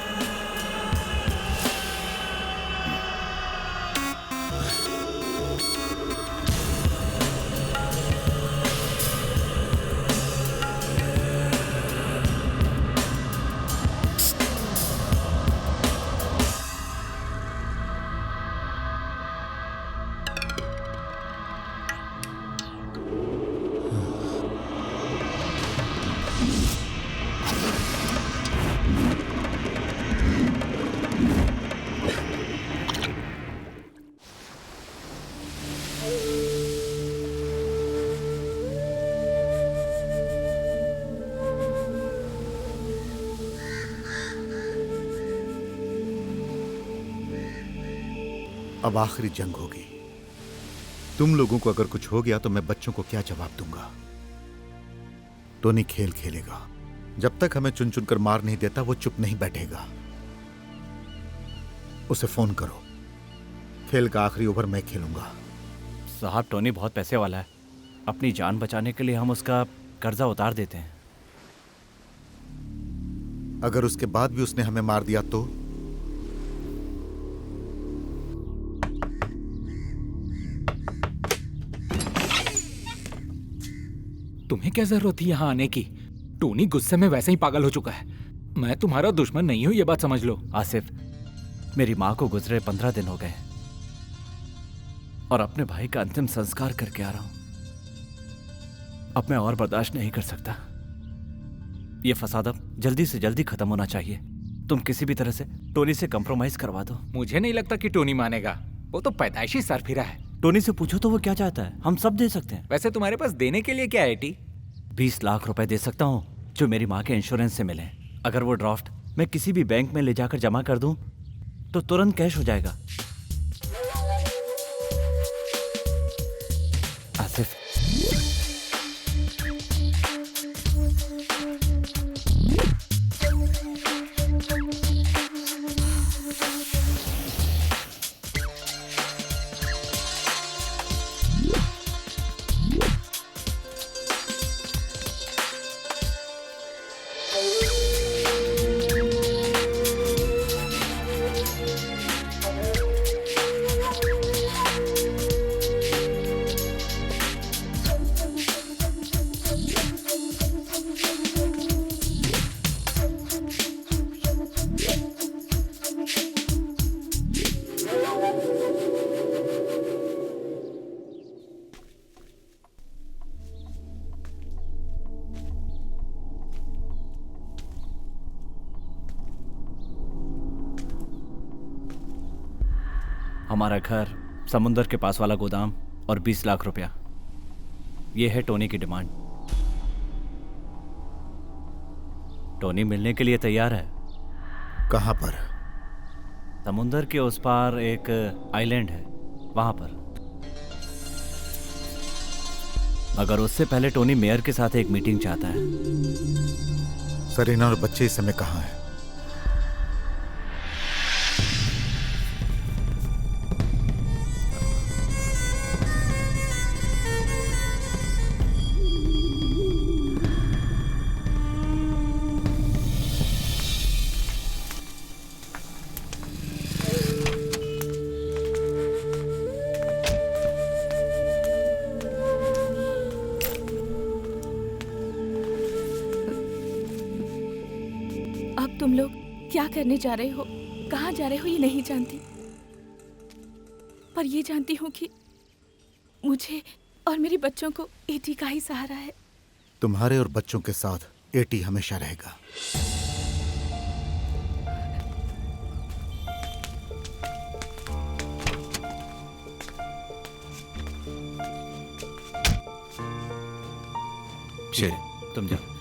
अब आखिरी जंग होगी। तुम लोगों को अगर कुछ हो गया तो मैं बच्चों को क्या जवाब दूंगा? टोनी खेल खेलेगा। जब तक हमें चुन चुन कर मार नहीं देता वो चुप नहीं बैठेगा। उसे फोन करो। खेल का आखिरी ओवर मैं खेलूंगा। साहब, टोनी बहुत पैसे वाला है, अपनी जान बचाने के लिए हम उसका कर्जा उतार देते हैं। अगर उसके बाद भी उसने हमें मार दिया तो? तुम्हें क्या जरूरत थी यहाँ आने की? टोनी गुस्से में वैसे ही पागल हो चुका है। मैं तुम्हारा दुश्मन नहीं हूं, ये बात समझ लो। आसिफ, मेरी माँ को गुजरे 15 दिन हो गए और अपने भाई का अंतिम संस्कार करके आ रहा हूं। अब मैं और बर्दाश्त नहीं कर सकता। ये फसाद अब जल्दी से जल्दी खत्म होना चाहिए। तुम किसी भी तरह से टोनी से कंप्रोमाइज करवा दो। मुझे नहीं लगता कि टोनी मानेगा, वो तो पैदाइशी सरफिरा है। टोनी से पूछो तो वो क्या चाहता है, हम सब दे सकते हैं। वैसे तुम्हारे पास देने के लिए क्या है टी? 20 लाख रुपए दे सकता हूँ जो मेरी माँ के इंश्योरेंस से मिले। अगर वो ड्राफ्ट मैं किसी भी बैंक में ले जाकर जमा कर दूं तो तुरंत कैश हो जाएगा। आसिफ, हमारा घर, समुंदर के पास वाला गोदाम और 20 लाख रुपया, ये है टोनी की डिमांड। टोनी मिलने के लिए तैयार है। कहां पर? समुंदर के उस पार एक आइलैंड है, वहां पर। मगर उससे पहले टोनी मेयर के साथ एक मीटिंग चाहता है। सरीना और बच्चे इस समय कहाँ हैं? अब तुम लोग क्या करने जा रहे हो, कहाँ जा रहे हो ये नहीं जानती, पर ये जानती हूँ कि मुझे और मेरे बच्चों को एटी का ही सहारा है। तुम्हारे और बच्चों के साथ एटी हमेशा रहेगा। चल तुम जाओ।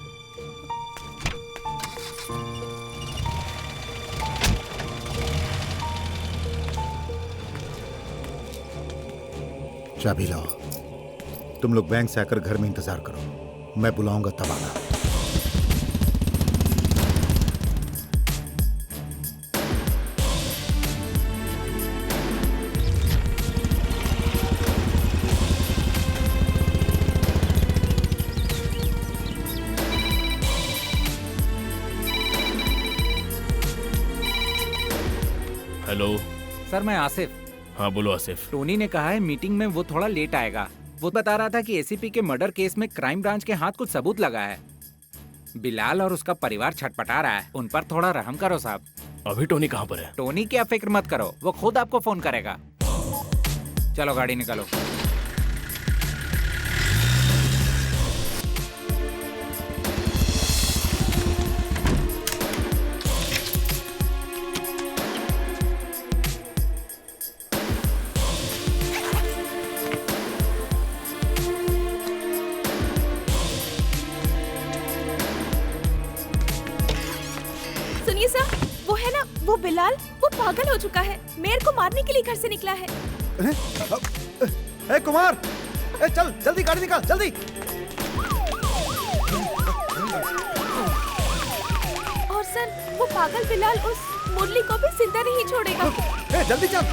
चाबी लाओ। तुम लोग बैंक से आकर घर में इंतजार करो, मैं बुलाऊंगा तब आना। हेलो सर, मैं आसिफ। हाँ बोलो आसिफ। टोनी ने कहा है मीटिंग में वो थोड़ा लेट आएगा। वो बता रहा था कि एसीपी के मर्डर केस में क्राइम ब्रांच के हाथ कुछ सबूत लगा है। बिलाल और उसका परिवार छटपटा रहा है, उन पर थोड़ा रहम करो साहब। अभी टोनी कहाँ पर है? टोनी की आप फिक्र मत करो, वो खुद आपको फोन करेगा। चलो गाड़ी निकालो। सुनिए सर, वो है ना वो बिलाल, वो पागल हो चुका है, मेयर को मारने के लिए घर से निकला है। ए कुमार, ए चल जल्दी गाड़ी निकाल जल्दी। और सर वो पागल बिलाल उस मुरली को भी जिंदा नहीं छोड़ेगा। ए जल्दी चल।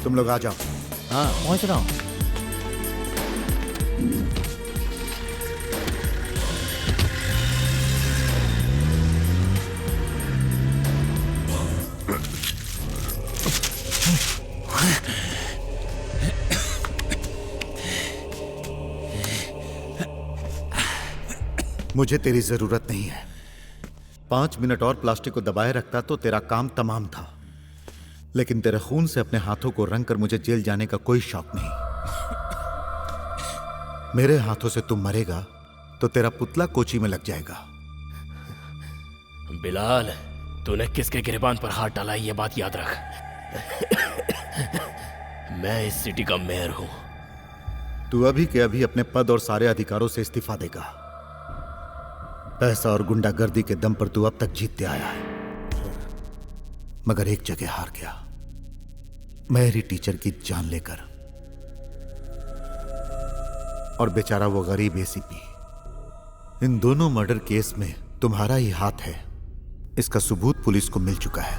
तुम लोग आ जाओ। हाँ पहुंच रहा हूँ। मुझे तेरी जरूरत नहीं है। 5 मिनट और प्लास्टिक को दबाए रखता तो तेरा काम तमाम था, लेकिन तेरे खून से अपने हाथों को रंग कर मुझे जेल जाने का कोई शौक नहीं। मेरे हाथों से तुम मरेगा तो तेरा पुतला कोची में लग जाएगा। बिलाल, तूने किसके गिरबान पर हाथ डाला ये बात याद रख। मैं इस सिटी का मेयर हूं। तू अभी के अभी अपने पद और सारे अधिकारों से इस्तीफा देगा। पैसा और गुंडागर्दी के दम पर तू अब तक जीतते आया है, मगर एक जगह हार गया, मेरी टीचर की जान लेकर। और बेचारा वो गरीब एसीपी। इन दोनों मर्डर केस में तुम्हारा ही हाथ है, इसका सबूत पुलिस को मिल चुका है।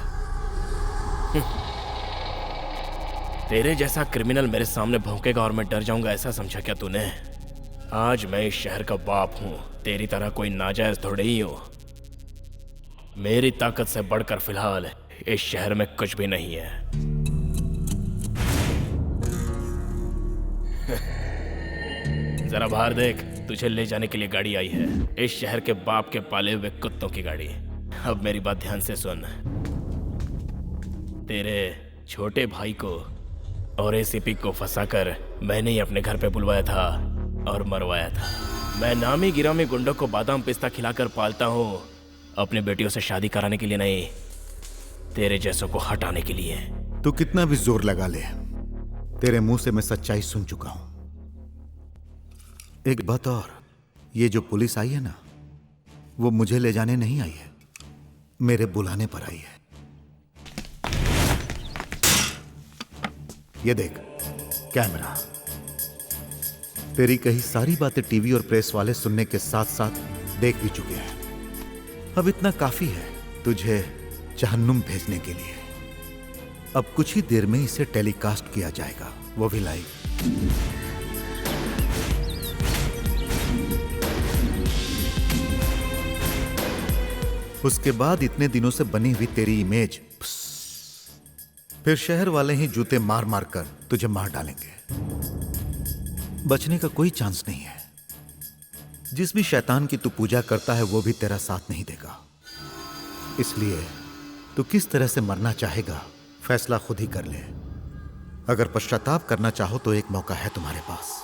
तेरे जैसा क्रिमिनल मेरे सामने भौंकेगा और मैं डर जाऊंगा, ऐसा समझा क्या तूने? आज मैं इस शहर का बाप हूं, तेरी तरह कोई नाजायज थोड़े ही हो। मेरी ताकत से बढ़कर फिलहाल इस शहर में कुछ भी नहीं है। जरा बाहर देख, तुझे ले जाने के लिए गाड़ी आई है, इस शहर के बाप के पाले हुए कुत्तों की गाड़ी। अब मेरी बात ध्यान से सुन। तेरे छोटे भाई को और एसीपी को फंसाकर मैंने ही अपने घर पे बुलवाया था और मरवाया था। मैं नामी गिरामी गुंडों को बादाम पिस्ता खिलाकर पालता हूँ, अपनी बेटियों से शादी कराने के लिए नहीं, तेरे जैसों को हटाने के लिए। तू कितना भी जोर लगा ले, तेरे मुंह से मैं सच्चाई सुन चुका हूं। एक बात और, ये जो पुलिस आई है ना, वो मुझे ले जाने नहीं आई है, मेरे बुलाने पर आई है। ये देख कैमरा, तेरी कही सारी बातें टीवी और प्रेस वाले सुनने के साथ साथ देख भी चुके हैं। अब इतना काफी है तुझे जहन्नुम भेजने के लिए। अब कुछ ही देर में इसे टेलीकास्ट किया जाएगा, वो भी लाइव। उसके बाद इतने दिनों से बनी हुई तेरी इमेज, फिर शहर वाले ही जूते मार मार कर तुझे मार डालेंगे। बचने का कोई चांस नहीं है। जिस भी शैतान की तू पूजा करता है वो भी तेरा साथ नहीं देगा। इसलिए तू किस तरह से मरना चाहेगा फैसला खुद ही कर ले। अगर पश्चाताप करना चाहो तो एक मौका है तुम्हारे पास।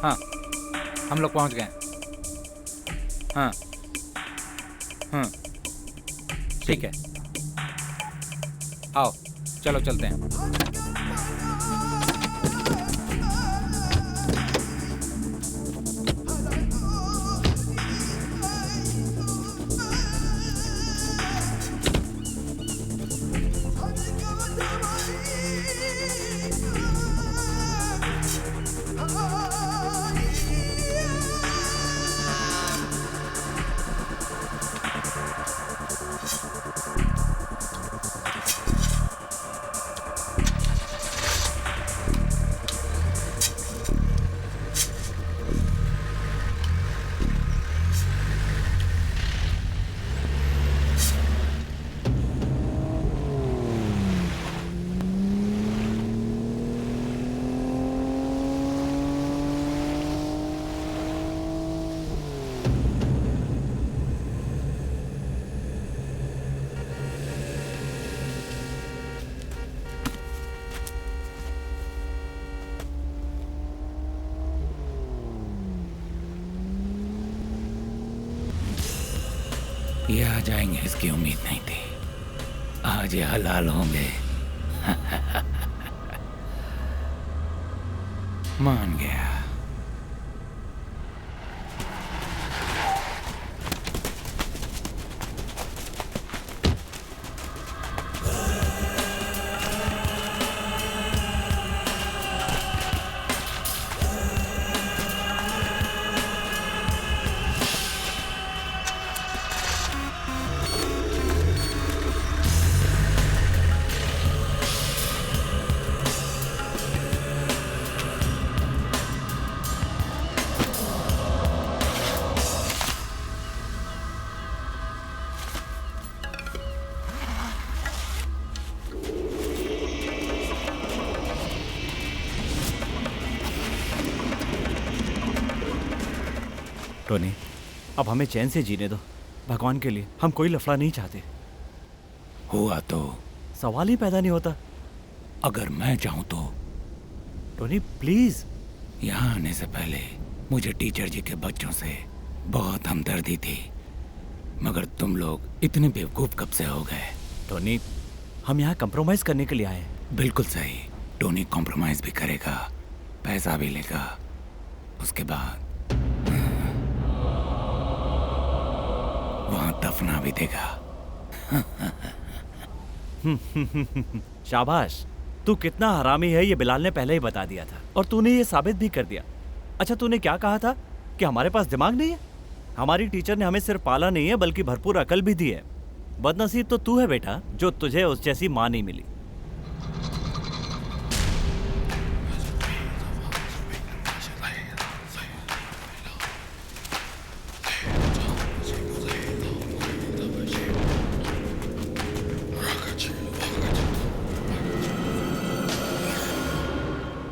हाँ, हम लोग पहुंच गए। हाँ हाँ ठीक है, आओ चलो चलते हैं। ये आ जाएंगे इसकी उम्मीद नहीं थी। आज ये हलाल होंगे। मान गया। टोनी, अब हमें चैन से जीने दो। भगवान के लिए हम कोई लफड़ा नहीं चाहते। हुआ तो सवाल ही पैदा नहीं होता। अगर मैं चाहूं तो। Tony please. यहाँ आने से पहले मुझे टीचर जी के बच्चों से बहुत हमदर्दी थी, मगर तुम लोग इतने बेवकूफ कब से हो गए? टोनी, हम यहाँ कंप्रोमाइज करने के लिए आए हैं। बिल्कुल सही। टोनी कॉम्प्रोमाइज भी करेगा, पैसा भी लेगा, उसके बाद वहां दफना भी देगा। शाबाश, तू कितना हरामी है ये बिलाल ने पहले ही बता दिया था, और तूने ये साबित भी कर दिया। अच्छा, तूने क्या कहा था कि हमारे पास दिमाग नहीं है? हमारी टीचर ने हमें सिर्फ पाला नहीं है बल्कि भरपूर अकल भी दी है। बदनसीब तो तू है बेटा, जो तुझे उस जैसी माँ नहीं मिली।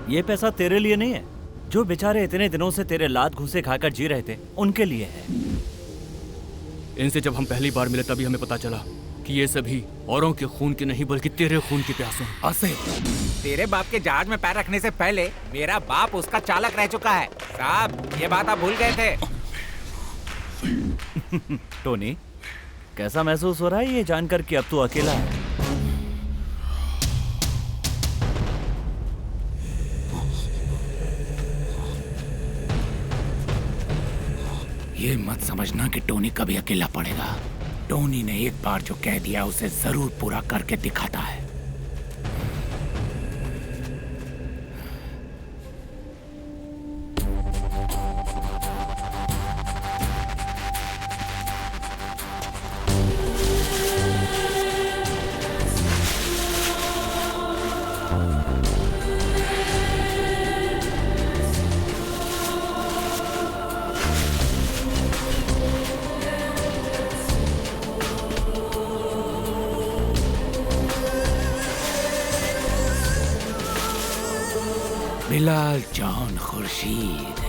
ये पैसा तेरे लिए नहीं है। जो बेचारे इतने दिनों से तेरे लात घूसे खाकर जी रहे थे, उनके लिए है। इनसे जब हम पहली बार मिले तभी हमें पता चला कि ये सभी औरों के खून के नहीं बल्कि तेरे खून के प्यासे हैं। आसिफ, तेरे बाप के जहाज में पैर रखने से पहले मेरा बाप उसका चालक रह चुका है। साहब, ये बात आप भूल गए थे। टोनी, कैसा महसूस हो रहा है ये जानकर कि अब तू अकेला है? ये मत समझना कि टोनी कभी अकेला पड़ेगा। टोनी ने एक बार जो कह दिया उसे जरूर पूरा करके दिखाता है। बिलाल जॉन खुर्शीद।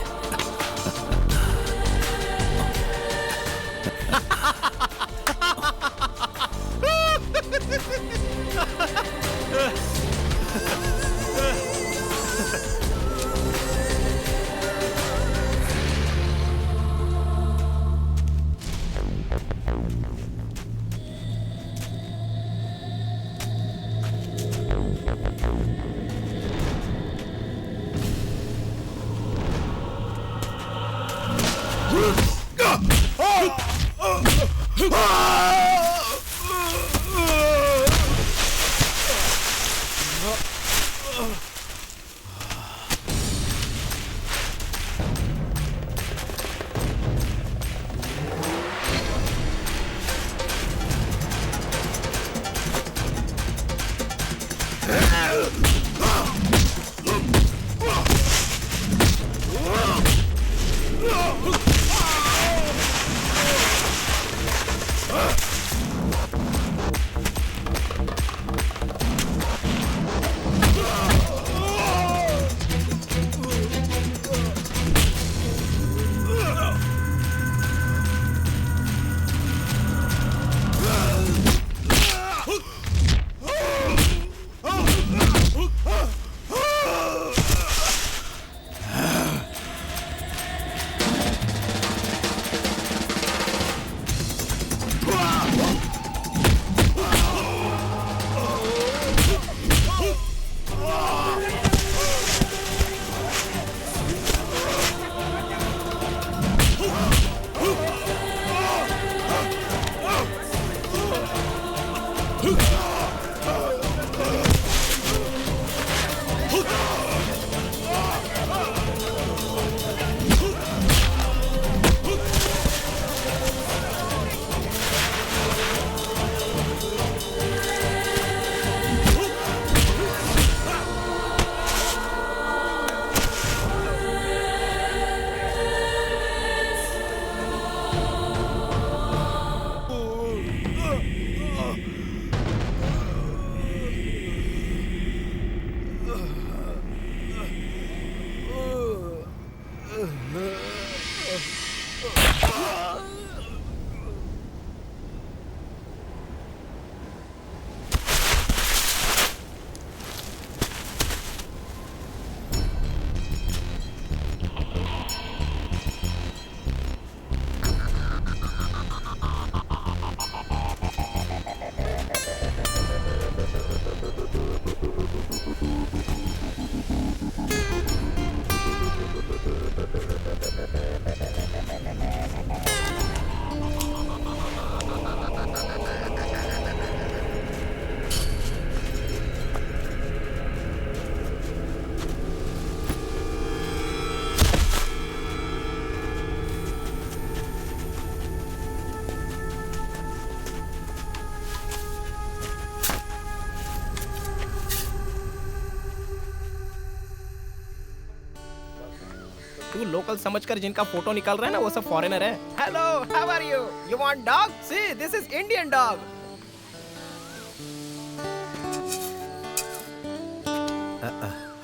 तू लोकल समझकर जिनका फोटो निकाल रहा है ना वो सब फॉरेनर है। Hello, how are you? You want dog? See, this is Indian dog.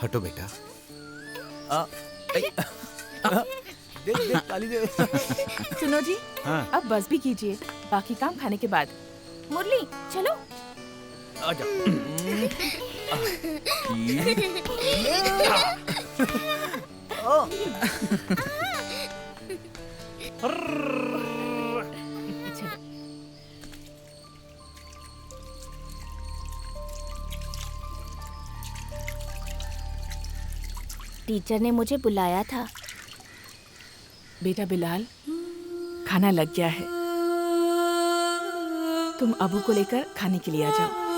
हटो बेटा। सुनो जी, हाँ। अब बस भी कीजिए, बाकी काम खाने के बाद। मुरली चलो। आजा। टीचर ने मुझे बुलाया था। बेटा बिलाल, खाना लग गया है, तुम अबू को लेकर खाने के लिए आ जाओ।